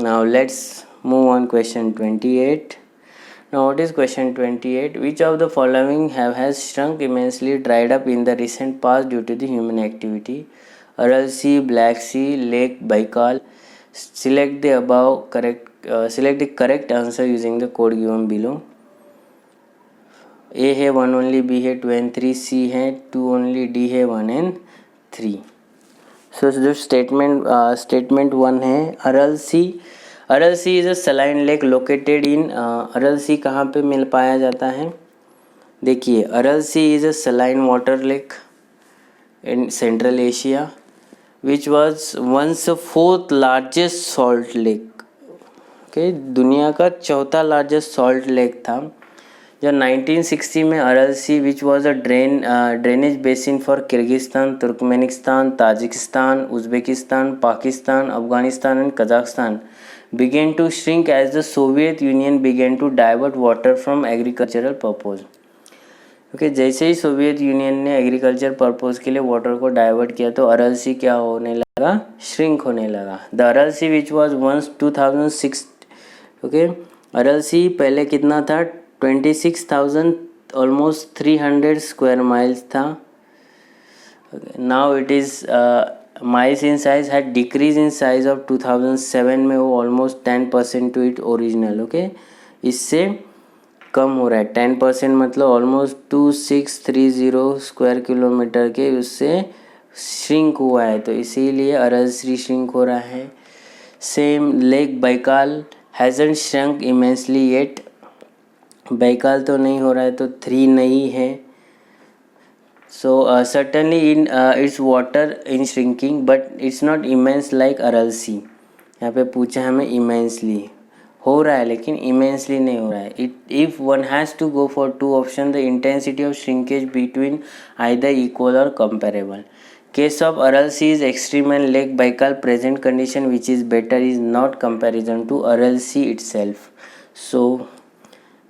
Now let's move on question 28. Now what is question 28? Which of the following has shrunk immensely, dried up in the recent past due to the human activity? Aral Sea, Black Sea, Lake Baikal. Select the above correct. Select the correct answer using the code given below. A है 1 only, B है 2 and 3, C है 2 only, D है 1 and 3. So जो statement 1 है Aral Sea. Aral Sea is a saline lake located in. Aral Sea कहाँ पे मिल पाया जाता है? देखिए Aral Sea is a saline water lake in central Asia which was once 4th largest salt lake. Okay, दुनिया का 4था लार्जेस्ट सॉल्ट लेक था. जब 1960 में Aral Sea which was a drainage basin for Kyrgyzstan, Turkmenistan, Tajikistan, Uzbekistan, Pakistan, Afghanistan and Kazakhstan began to shrink as the Soviet Union began to divert water from agricultural purpose. Okay, जैसे ही Soviet union ने agriculture purpose के लिए water को divert किया तो अरल सी क्या होने लगा? श्रिंक होने लगा. The Aral Sea which was once 2006. Okay, Aral Sea पहले कितना था? 26,000 ऑलमोस्ट 300 स्क्वायर माइल्स था. Now it is miles in size had decrease in size of 2007 में वो almost 10% to it original. Okay, इससे कम हो रहा है. 10% मतलब ऑलमोस्ट 2630 स्क्वायर किलोमीटर के उससे श्रिंक हुआ है, तो इसीलिए अरल सी श्रिंक हो रहा है. Same lake Baikal hasn't shrunk immensely yet. Baikal तो नहीं हो रहा है तो 3 नहीं है. So certainly in its water in shrinking but it's not immense like Aral Sea. यहाँ पे पूछा हमें immensely हो रहा है लेकिन immensely नहीं हो रहा है. If one has to go for 2 options, the intensity of shrinkage between either equal or comparable. Case of Aral Sea is extreme and Lake Baikal present condition which is better is not comparison to Aral Sea itself. So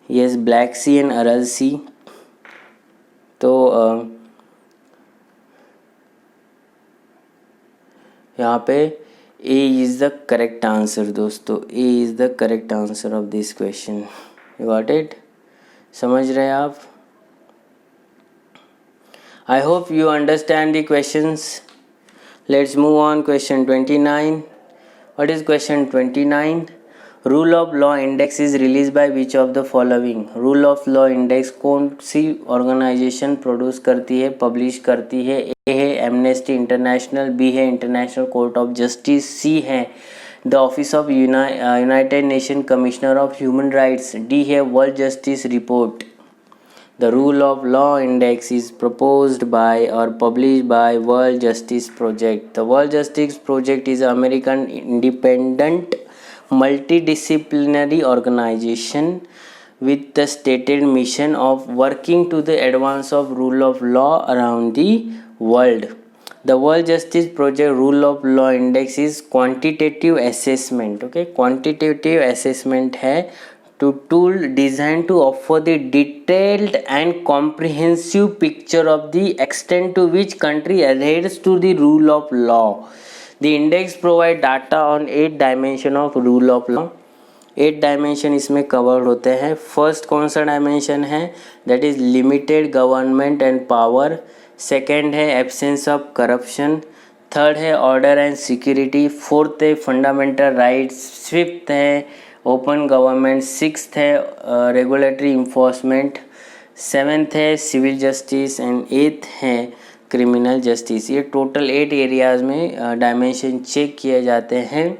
yes, Black Sea and Aral Sea. तो यहाँ पे A is the correct answer दोस्तों. A is the correct answer of this question. You got it? समझ रहे हैं आप? I hope you understand the questions. Let's move on. Question 29. What is question 29? Rule of law index is release by which of the following. Rule of law index कौन सी organisation produce करती है, publish करती है? A है Amnesty International, B है International Court of Justice, C है the Office of United Nation Commissioner of Human Rights, D है World Justice Report. The rule of law index is proposed by or published by World Justice Project. The World Justice Project is an American independent multidisciplinary organization with the stated mission of working to the advance of rule of law around the world. The World Justice Project Rule of Law Index is quantitative assessment. Okay, quantitative assessment है to tool designed to offer the detailed and comprehensive picture of the extent to which country adheres to the rule of law. The index provide data on 8 dimension of rule of law. 8 dimension इसमें covered होते हैं. First कौन सा dimension है? That is limited government and power. Second है absence of corruption. Third है order and security. Fourth है fundamental rights. Fifth है ओपन गवर्नमेंट. सिक्स्थ है रेगुलेटरी इन्फोर्समेंट. सेवेंथ है सिविल जस्टिस एंड एट्थ है क्रिमिनल जस्टिस. ये total 8 areas में dimension check किए जाते हैं.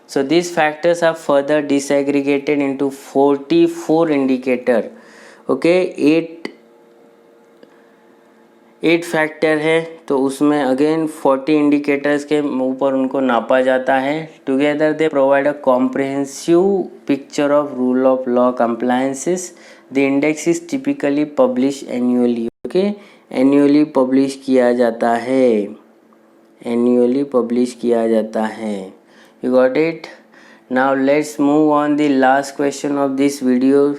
So these factors are further disaggregated into 44 indicator. Okay, 8 factor है तो उसमें अगेन 40 इंडिकेटर्स के ऊपर उनको नापा जाता है. Together they provide a comprehensive picture of rule of law compliances. The index is typically publish annually. Okay, annually publish किया जाता है. एनुअली पब्लिश किया जाता है. You got it? Now let's move on the last question of this video,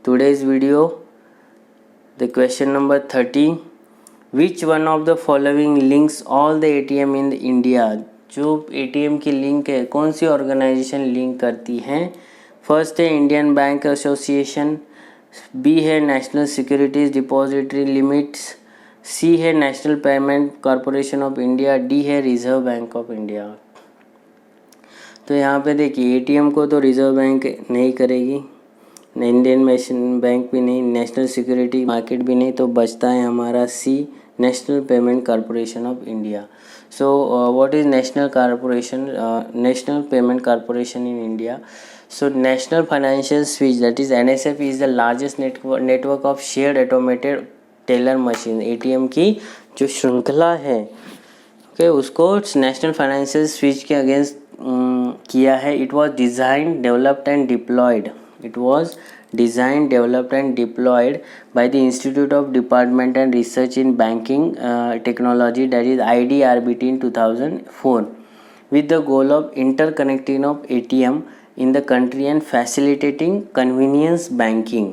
today's video. The question number 30. Which one of the following links all the ATM in India? जो ATM की link है कौन सी organisation link करती हैं? First है Indian bank association. B है national securities depository limits. सी है national Payment Corporation of India. D है रिजर्व बैंक ऑफ इंडिया. तो यहाँ पे देखिए एटीएम को तो रिजर्व बैंक नहीं करेगी, इंडियन नेशनल बैंक भी नहीं, नेशनल सिक्योरिटी मार्केट भी नहीं, तो बचता है हमारा C National Payment Corporation of India. So what is National Corporation, National Payment Corporation in India? So National Financial Switch that is NSF is the largest network of shared automated teller machine. ATM की जो श्रृंखला है okay उसको National Financial Switch के against किया है. It was design developed and deployed. It was design developed and deployed by the Institute of Department and Research in banking technology that is IDRBT in 2004 with the goal of interconnecting of ATM in the country and facilitating convenience banking.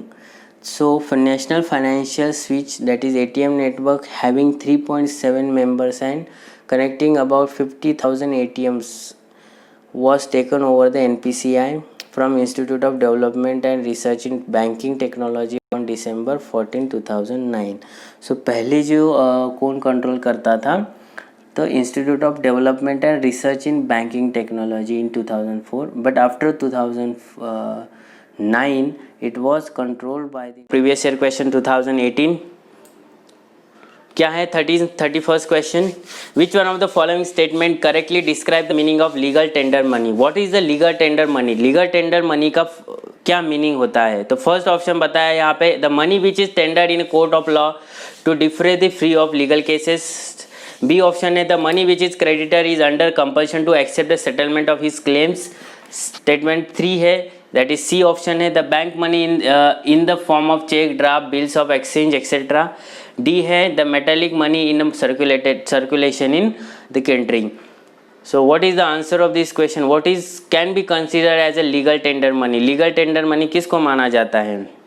So for national financial switch that is ATM network having 3.7 members and connecting about 50,000 ATMs was taken over the NPCI from Institute of Development and Research in Banking Technology on December 14, 2009. So पहले जो कौन control करता था तो institute of development and Research in banking technology in 2004 but after 2009 it was controlled by the previous year question 2018. क्या है 31st question? Which one of the following statement correctly describe the meaning of legal tender money? What is the legal tender money? Legal tender money का क्या meaning होता है? तो first option बताया यहाँ पे, the money which is tendered in court of law to defray the free of legal cases. B option है the money which is creditor is under compulsion to accept the settlement of his claims. Statement 3 है that is C option है the bank money in the form of cheque draft bills of exchange etcetera. D है the metallic money in circulation in the country. So what is the answer of this question? What is can be considered as a legal tender money? Legal tender money किसको माना जाता है?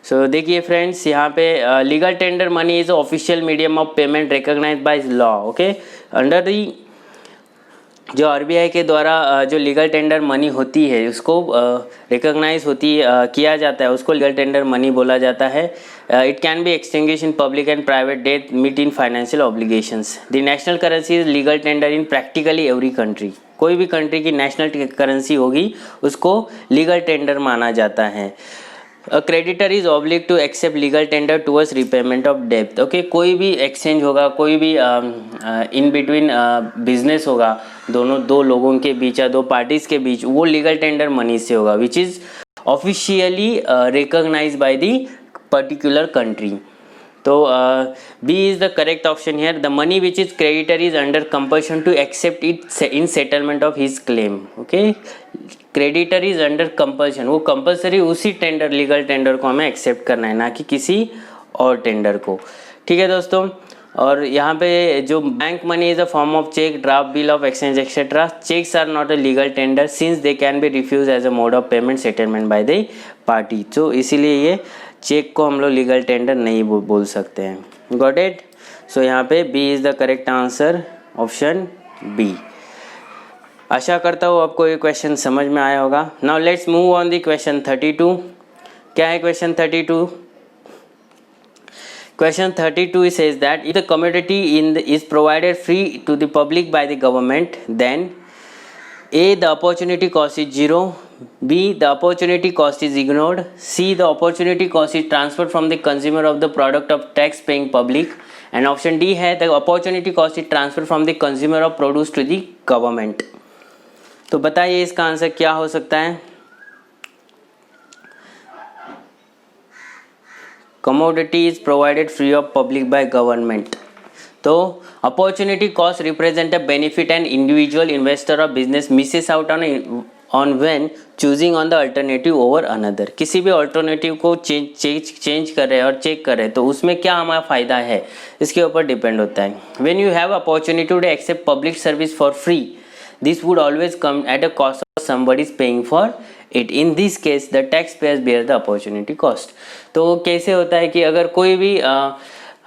So देखिए friends यहाँ पे legal tender money is official medium of payment recognised by law. Okay, under the जो RBI के द्वारा जो लीगल टेंडर मनी होती है उसको रिकॉग्नाइज किया जाता है, उसको लीगल टेंडर मनी बोला जाता है. It can be extinguish in public and private debt meet in financial obligations. The national currency is legal tender in practically every country. कोई भी कंट्री की नेशनल करेंसी होगी उसको लीगल टेंडर माना जाता है। A creditor is oblige to accept legal tender towards repayment of डेब्ट। Okay, कोई भी एक्सचेंज होगा, कोई भी इन बिटवीन बिजनेस होगा, दो लोगों के बीच या दो पार्टीज के बीच, वो लीगल टेंडर मनी से होगा which is officially recognised by the particular country. तो B is the correct option here. The money which is creditor is under compulsion to accept it in settlement of his claim. Okay, creditor is under compulsion, वो compulsory उसी tender legal tender को हमें accept करना है, ना कि किसी और टेंडर को। ठीक है दोस्तों, और यहाँ पे जो bank money is a form of cheque, draft, bill of exchange etcetera. Cheques are not a legal tender since they can be refuse as a mode of payment settlement by the party. तो इसीलिए ये check को हम लोग legal tender नहीं बोल सकते हैं। Got it? सो यहाँ पे B is the correct answer, option B. आशा करता हूँ आपको ये क्वेश्चन समझ में आया होगा। Now let's move on the question 32। क्या है question 32? Question 32 says that if the commodity is provided free to the public by the government, then A, the opportunity cost is 0, B, the opportunity cost is ignored, C, the opportunity cost is transferred from the consumer of the product of tax paying public, and option D है the opportunity cost is transferred from the consumer of produce to the government। तो बताइए इसका answer क्या हो सकता है? commodity is provided free of public by government। तो opportunity cost represent a benefit an individual investor or business misses out on when choosing on the alternative over another। किसी भी alternative को चेंज कर रहे हैं और चेक कर रहे हैं तो उसमें क्या हमारा फ़ायदा है, इसके ऊपर डिपेंड होता है। When you have opportunity to accept public service for free, this would always come at a cost of somebody is paying for it। In this case the taxpayers bear the opportunity cost। तो कैसे होता है कि अगर कोई भी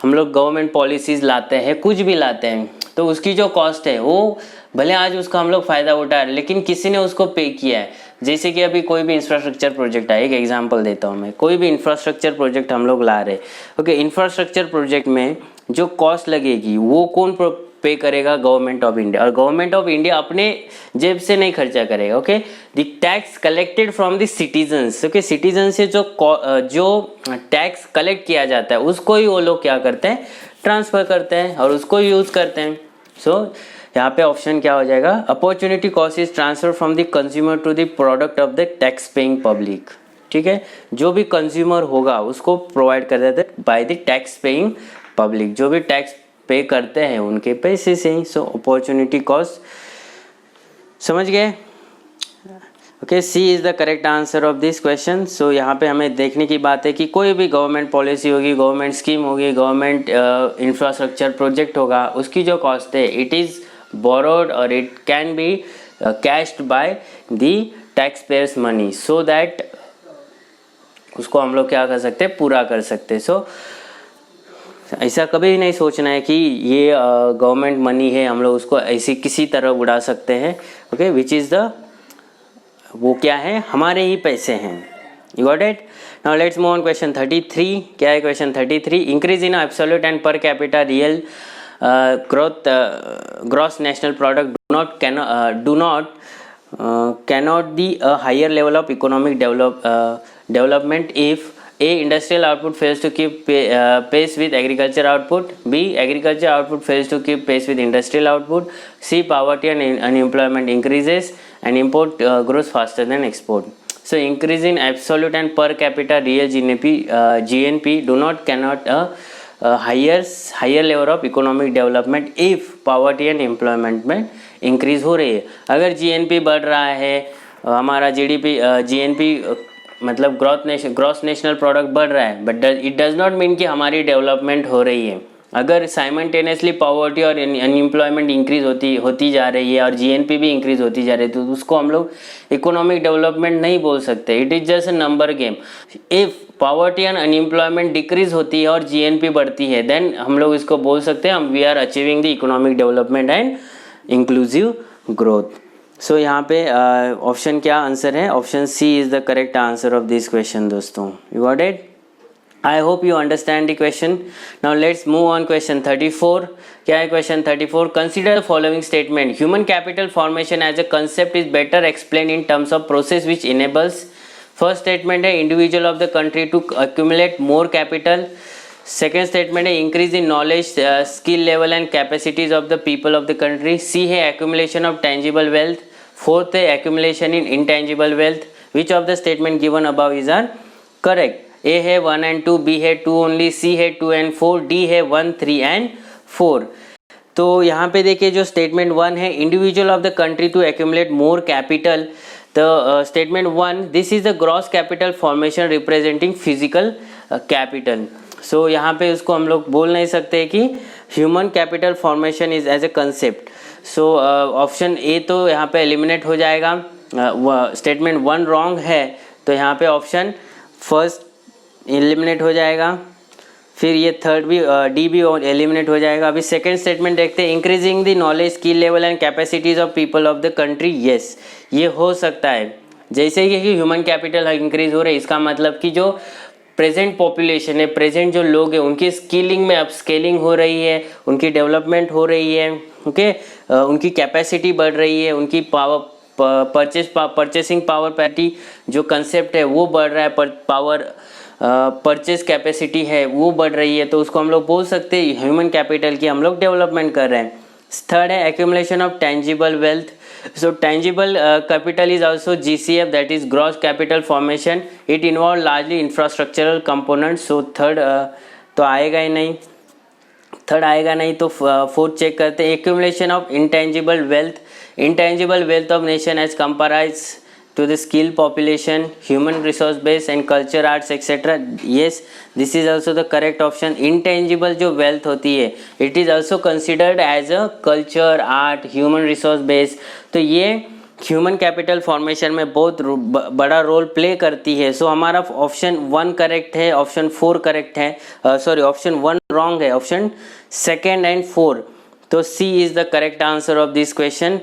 हम लोग गवर्नमेंट पॉलिसीज़ लाते हैं, कुछ भी लाते हैं, तो उसकी जो कॉस्ट है वो भले आज उसका हम लोग फ़ायदा उठा रहे लेकिन किसी ने उसको पे किया है। जैसे कि अभी कोई भी इंफ्रास्ट्रक्चर प्रोजेक्ट है, एक एग्जांपल देता हूँ मैं, कोई भी इंफ्रास्ट्रक्चर प्रोजेक्ट हम लोग ला रहे, ओके, इंफ्रास्ट्रक्चर प्रोजेक्ट में जो कॉस्ट लगेगी वो कौन पे करेगा? Government of India. और गवर्नमेंट ऑफ इंडिया अपने जेब से नहीं खर्चा करेगा। Okay, the tax collected from the citizens. Okay, citizen से जो टैक्स कलेक्ट किया जाता है उसको ही वो लोग क्या करते हैं? ट्रांसफर करते हैं और उसको यूज करते हैं। सो यहाँ पे ऑप्शन क्या हो जाएगा? Opportunity cost is transfer from the consumer to the product of the tax paying public. ठीक है, जो भी कंज्यूमर होगा उसको प्रोवाइड कर देते हैं by the tax paying public, जो भी टैक्स पे करते हैं उनके पैसे से ही। सो अपॉर्चुनिटी कॉस्ट, समझ गए? Okay, C is the correct answer of this question. So यहाँ पे हमें देखने की बात है कि कोई भी गवर्नमेंट पॉलिसी होगी, गवर्नमेंट स्कीम होगी, गवर्नमेंट इंफ्रास्ट्रक्चर प्रोजेक्ट होगा, उसकी जो कॉस्ट है इट इज़ बोरोड और it can B cached by the tax payers money, so that उसको हम लोग क्या कर सकते हैं? पूरा कर सकते हैं। सो ऐसा कभी भी नहीं सोचना है कि ये गवर्नमेंट मनी है, हम लोग उसको ऐसे किसी तरह उड़ा सकते हैं। ओके, विच इज़ द, वो क्या है? हमारे ही पैसे हैं। You got it? Now let's move on question 33। क्या है question 33? Increase in absolute and per capita real gross national product cannot be a higher level of economic development if A, industrial output fails to keep pace with agriculture output, B, agriculture output fails to keep pace with industrial output, C, poverty and unemployment increases and import grows faster than export। So increase in absolute and per capita real GNP cannot higher level of economic development if poverty and employment में increase हो रही है। अगर GNP बढ़ रहा है, हमारा GNP मतलब ग्रॉस नेशनल प्रोडक्ट बढ़ रहा है, but it does not mean कि हमारी डेवलपमेंट हो रही है। अगर साइमल्टेनियसली पॉवर्टी और अनएम्प्लॉयमेंट इंक्रीज होती जा रही है और जीएनपी भी इंक्रीज होती जा रही है, तो उसको हम लोग इकोनॉमिक डेवलपमेंट नहीं बोल सकते। It is just a number game. If poverty and unemployment decrease होती है और जीएनपी बढ़ती है, देन हम लोग इसको बोल सकते हैं we are achieving the economic development and inclusive growth. So यहाँ पे ऑप्शन क्या आंसर है? Option C is the correct answer of this question दोस्तों। You got it? I hope you understand the question. Now let's move on question 34. क्या है question 34? Consider the following statement. Human capital formation as a concept is better explained in terms of process which enables. First statement है individual of the country to accumulate more capital. Second statement है increase in knowledge, skill level and capacities of the people of the country. C है accumulation of tangible wealth. Fourth है accumulation in intangible wealth. Which of the statement given above is are correct? ए है 1 and 2, B है 2 only, C है 2 and 4, D है 1, 3 and 4. तो यहाँ पे देखिए जो स्टेटमेंट 1 है individual of the country to accumulate more capital. तो statement 1 this is the gross capital formation representing physical capital. So यहाँ पे उसको हम लोग बोल नहीं सकते कि human capital formation is as a concept. So option A तो यहाँ पे एलिमिनेट हो जाएगा. स्टेटमेंट 1 रॉन्ग है तो यहाँ पे ऑप्शन फर्स्ट एलिमिनेट हो जाएगा. फिर ये थर्ड भी डी भी एलिमिनेट हो जाएगा. अभी सेकंड स्टेटमेंट देखते हैं. Increasing the knowledge, skill level and capacities of people of the country. Yes, ये हो सकता है. जैसे ही कि ह्यूमन कैपिटल इंक्रीज हो रहा है, इसका मतलब कि जो प्रेजेंट पॉपुलेशन है, प्रेजेंट जो लोग हैं, उनकी स्किलिंग में अपस्केलिंग हो रही है, उनकी डेवलपमेंट हो रही है. ओके, उनकी कैपेसिटी बढ़ रही है, उनकी पावर परचेसिंग पावर पैरिटी जो कंसेप्ट है वो बढ़ रहा है, पावर परचेस कैपेसिटी है वो बढ़ रही है. तो उसको हम लोग बोल सकते हैं ह्यूमन कैपिटल की हम लोग डेवलपमेंट कर रहे हैं. थर्ड है accumulation of tangible wealth. So tangible capital is also GCF, that is gross capital formation. It involve largely infrastructural component. So third तो आएगा ही नहीं, थर्ड आएगा नहीं. तो फोर्थ चेक करते हैं. Accumulation of intangible wealth. Intangible wealth of nation as compared to the skilled population, human resource base and culture, arts etc. Yes, this is also the correct option. Intangible जो wealth होती है, it is also considered as a culture, art, human resource base. तो ये human capital formation में बहुत बड़ा role play करती है. सो हमारा ऑप्शन 1 करेक्ट है, ऑप्शन 4 करेक्ट है. सॉरी, ऑप्शन 1 रॉन्ग है, ऑप्शन सेकेंड एंड 4. तो C is the correct answer of this question.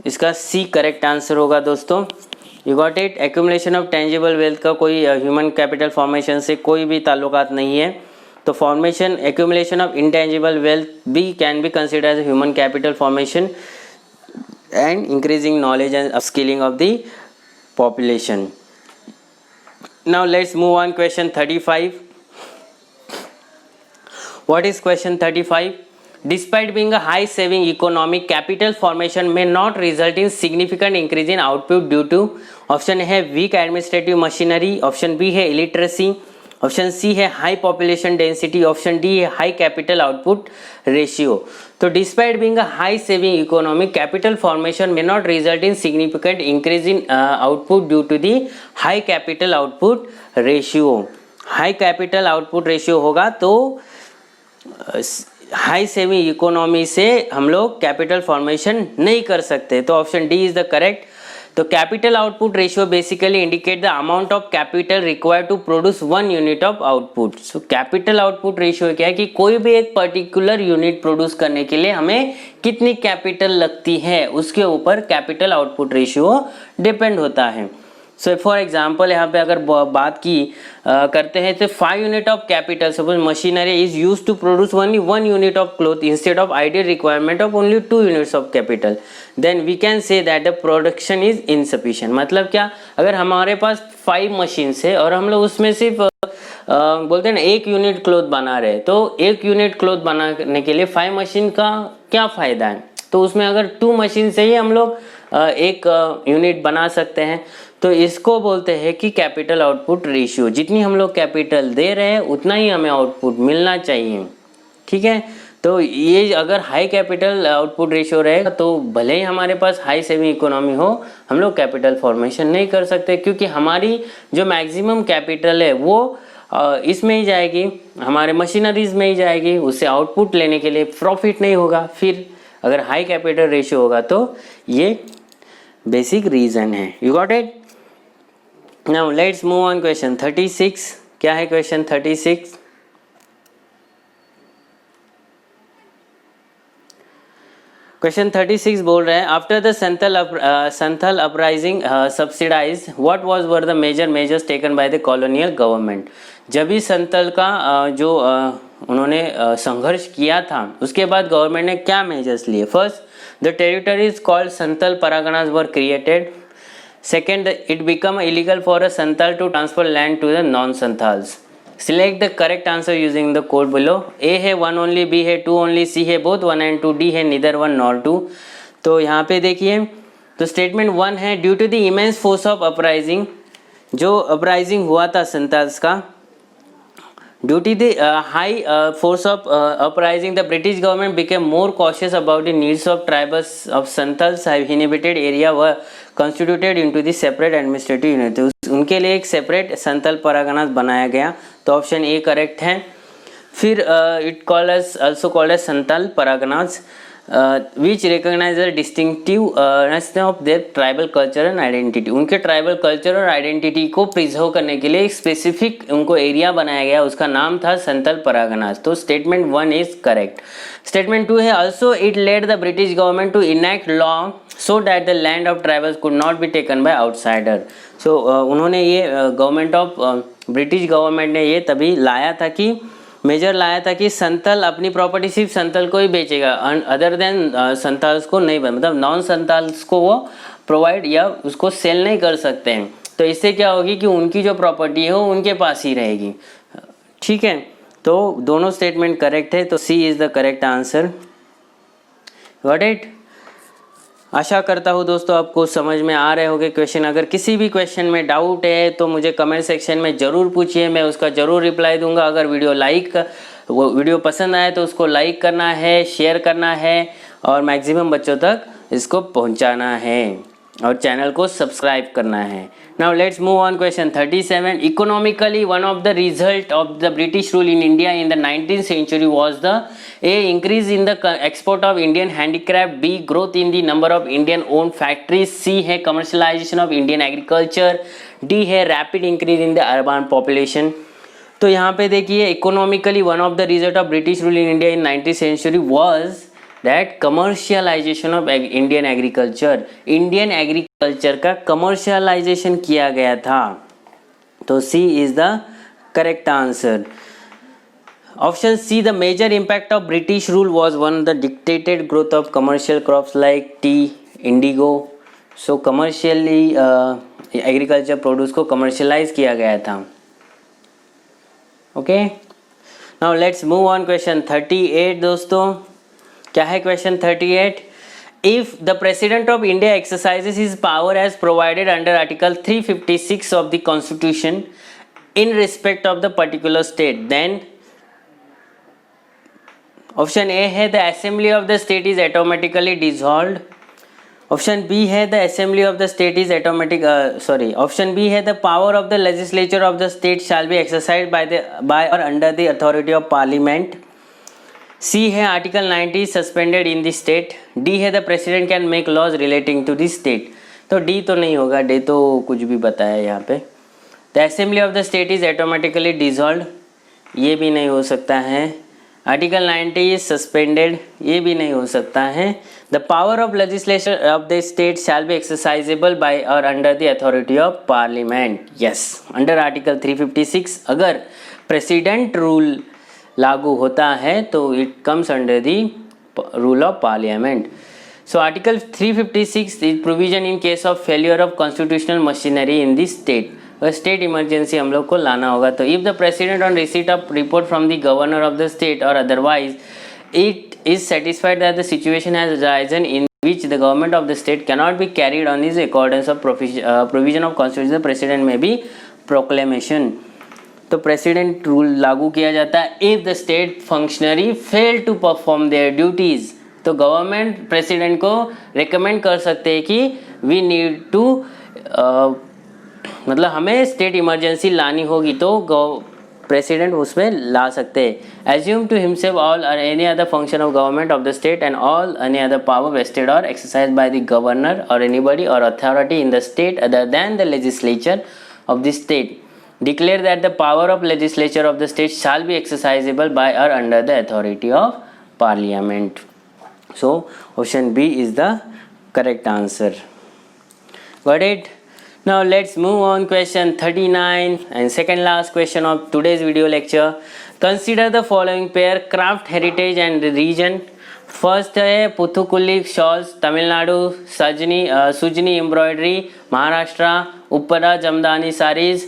इसका सी करेक्ट आंसर होगा दोस्तों. You got it. Accumulation of tangible wealth का कोई ह्यूमन कैपिटल फॉर्मेशन से कोई भी ताल्लुकात नहीं है. तो formation accumulation of intangible wealth भी can be consider as human capital formation and increasing knowledge and skilling of the population. Now let's move on question 35. What is question 35? Despite being a high saving economy, capital formation may not result in significant increase in output due to option है weak administrative machinery, option B है illiteracy, option C है high population density, option D है high capital output ratio. तो despite being a high saving economy, capital formation may not result in significant increase in output due to the high capital output ratio. High capital output ratio होगा तो high saving economy से हम लोग capital formation नहीं कर सकते. तो option D is the correct. तो capital output ratio basically indicate the amount of capital required to produce 1 unit of output. So capital output ratio क्या है कि कोई भी एक पर्टिकुलर यूनिट प्रोड्यूस करने के लिए हमें कितनी कैपिटल लगती है, उसके ऊपर कैपिटल आउटपुट रेशियो डिपेंड होता है. सो फॉर एग्जाम्पल यहाँ पे अगर बात की करते हैं तो 5 unit of capital, suppose machinery is use to produce only 1 unit of cloth instead of ideal requirement of only 2 units of capital, then we can say that the production is insufficient. मतलब क्या, अगर हमारे पास 5 machines है और हम लोग उसमें सिर्फ बोलते हैं ना 1 यूनिट क्लॉथ बना रहे हैं, तो 1 यूनिट क्लॉथ बनाने के लिए 5 मशीन का क्या फ़ायदा है. तो उसमें अगर 2 मशीन से ही हम लोग 1 यूनिट बना सकते हैं. तो इसको बोलते हैं कि कैपिटल आउटपुट रेशियो. जितनी हम लोग कैपिटल दे रहे हैं उतना ही हमें आउटपुट मिलना चाहिए. ठीक है. तो ये अगर हाई कैपिटल आउटपुट रेशियो रहेगा तो भले ही हमारे पास हाई सेविंग इकोनॉमी हो, हम लोग कैपिटल फॉर्मेशन नहीं कर सकते, क्योंकि हमारी जो मैक्सिमम कैपिटल है वो इसमें ही जाएगी, हमारे मशीनरीज में ही जाएगी. उससे आउटपुट लेने के लिए प्रॉफिट नहीं होगा. फिर अगर हाई कैपिटल रेशियो होगा तो ये बेसिक रीज़न है. You got it. Now let's move on question 36. क्या है क्वेश्चन 36? क्वेश्चन 36 बोल रहे हैं after the Santhal uprising subsidise what was were the measures taken by the colonial government. जब भी संथल का उन्होंने संघर्ष किया था उसके बाद गवर्नमेंट ने क्या मेजर्स लिए। First, the territories called Santhal Parganas were created. Second, it become illegal for a Santhal to transfer land to the non Santhals. Select the correct answer using the code below. A है 1 ओनली, बी है 2 only, C है both 1 and 2, D है neither 1 nor 2। तो यहाँ पे देखिए तो statement 1 है due to the immense force of uprising, जो अपराइजिंग हुआ था संथाल्स का, due to the high force of uprising the British government became more cautious about the needs of tribals of Santhals inhabited area were constituted into the separate administrative unit. उनके लिए एक separate Santhal Parganas बनाया गया, तो ऑप्शन ए correct है। फिर it also called as Santhal Parganas which recognise the distinctiveness of their tribal culture and identity. उनके tribal culture और आइडेंटिटी को प्रिजर्व करने के लिए एक स्पेसिफिक उनको एरिया बनाया गया, उसका नाम था संथाल परगनास। तो स्टेटमेंट 1 इज करेक्ट। स्टेटमेंट 2 है also it led the British government to enact law so that the land of tribals could not be taken by outsider. So उन्होंने ये गवर्नमेंट ऑफ ब्रिटिश गवर्नमेंट ने ये तभी लाया था कि मेजर लाया था कि संथाल अपनी प्रॉपर्टी सिर्फ संथाल को ही बेचेगा, अदर देन संथाल्स को नहीं, मतलब नॉन संथाल्स को वो प्रोवाइड या उसको सेल नहीं कर सकते हैं। तो इससे क्या होगी कि उनकी जो प्रॉपर्टी है वो उनके पास ही रहेगी। ठीक है, तो दोनों स्टेटमेंट करेक्ट है, तो C is the correct answer. Got it. आशा करता हूँ दोस्तों आपको समझ में आ रहे होंगे क्वेश्चन। अगर किसी भी क्वेश्चन में डाउट है तो मुझे कमेंट सेक्शन में ज़रूर पूछिए, मैं उसका ज़रूर रिप्लाई दूंगा। अगर वीडियो पसंद आए तो उसको लाइक करना है, शेयर करना है और मैक्सिमम बच्चों तक इसको पहुंचाना है और चैनल को सब्सक्राइब करना है। Now let's move on question 37। Economically one of the result of the British rule in India in the 19th century was the A, increase in the export of Indian handicraft, B, growth in the number of Indian owned factories, C है commercialization of Indian agriculture, D है rapid increase in the urban population। तो यहाँ पे देखिए economically one of the result of British rule in India in 19th century was that commercialization of Indian agriculture। Indian agriculture का commercialisation किया गया था, तो C is the correct answer. Option C, the major impact of British rule was one, the dictated growth of commercial crops like tea, indigo. So commercially agriculture produce को commercialize किया गया था। Okay, now let's move on question 38 दोस्तों। क्या है question 38? If the President of India exercises his power as provided under Article 356 of the Constitution in respect of the particular state, then option A है the assembly of the state is automatically dissolved. Option B है the assembly of the state is option B है the power of the legislature of the state shall be exercised by और under the authority of parliament. C है article 90 suspended in the state. D है the president can make laws relating to the state. तो D तो नहीं होगा, D तो कुछ भी बताया यहाँ पे। The assembly of the state is automatically dissolved, ये भी नहीं हो सकता है। आर्टिकल 90 इज सस्पेंडेड, ये भी नहीं हो सकता है। The power of legislature of the state shall be exercisable by और under the authority of parliament. Yes, under article 356 अगर प्रेसिडेंट रूल लागू होता है तो it comes under the rule of parliament. So article 356 is provision in case of failure of constitutional machinery in the state. State emergency हम लोग को लाना होगा, तो if the president on receipt of report from the governor of the state और otherwise it is satisfied that the situation has arisen in which the government of the state cannot be carried on is accordance of provision of constitution, the president may be proclamation। तो president rule लागू किया जाता है if the state functionary fail to perform their duties. तो government president को recommend कर सकते हैं कि वी नीड टू मतलब हमें स्टेट इमरजेंसी लानी होगी, तो प्रेसिडेंट उसमें ला सकते हैं। एज्यूम टू हिमसेल्फ ऑल और any other function of government of the state and all any other power vested और एक्सरसाइज बाय द गवर्नर और एनीबडी और authority in the state other than the legislature of the state. Declare that the power of legislature of the state shall be exercisable by or under the authority of parliament। So option B is the correct answer. Got it? Now let's move on question 39 and second last question of today's video lecture. Consider the following pair craft heritage and region. First है Puthukuli shawls Tamil Nadu, Sujani embroidery Maharashtra, Uppada Jamdani saris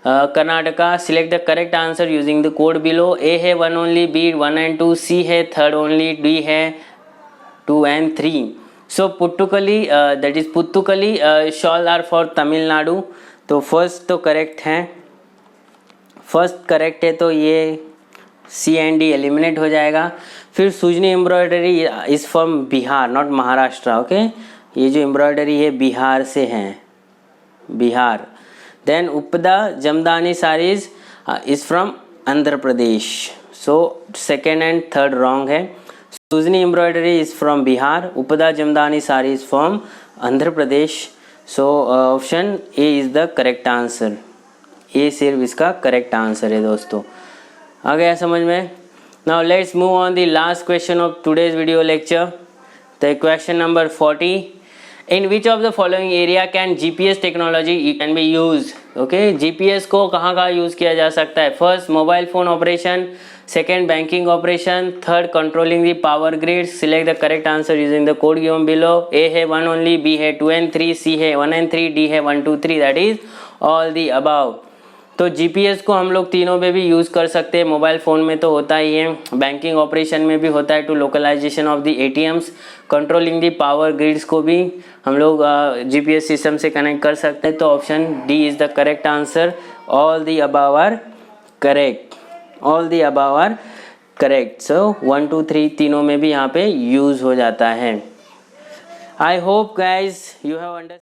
Karnataka. Select the correct answer using the code below. A है 1 only, B 1 and 2, सी है 3rd only, D है 2 and 3. So Puthukuli that is Puthukuli shawl are for Tamil Nadu. तो first तो correct है, first correct है, तो ये सी एंड डी एलिमिनेट हो जाएगा. फिर Sujni embroidery is from Bihar, not Maharashtra. Okay, ये जो एम्ब्रॉयडरी है बिहार से है, Bihar. Then Uppada Jamdani saris is from Andhra Pradesh. So second and third wrong है. Sujni embroidery is from Bihar, Uppada Jamdani sari is from Andhra Pradesh. So option A is the correct answer. ये सिर्फ इसका करेक्ट आंसर है दोस्तों. आ गया समझ में? Now let's move on the last question of today's video lecture. The question number 40. In which of the following area can GPS technology can be used? Okay, GPS को कहाँ कहाँ यूज़ किया जा सकता है? First mobile phone operation, second banking operation, third controlling the power grid. Select the correct answer using the code given below. A है 1 only, B है 2 and 3, सी है 1 and 3, डी है 1 2 3. That is all the above. तो GPS को हम लोग तीनों में भी यूज़ कर सकते हैं. मोबाइल फ़ोन में तो होता ही है, बैंकिंग ऑपरेशन में भी होता है to localisation of the ATMs, controlling the power grids को भी हम लोग जीपीएस सिस्टम से कनेक्ट कर सकते हैं. तो option D is the correct answer. All the above are correct, all the above are correct. So 1 2 3 तीनों में भी यहाँ पे यूज़ हो जाता है. I hope guys you have understand.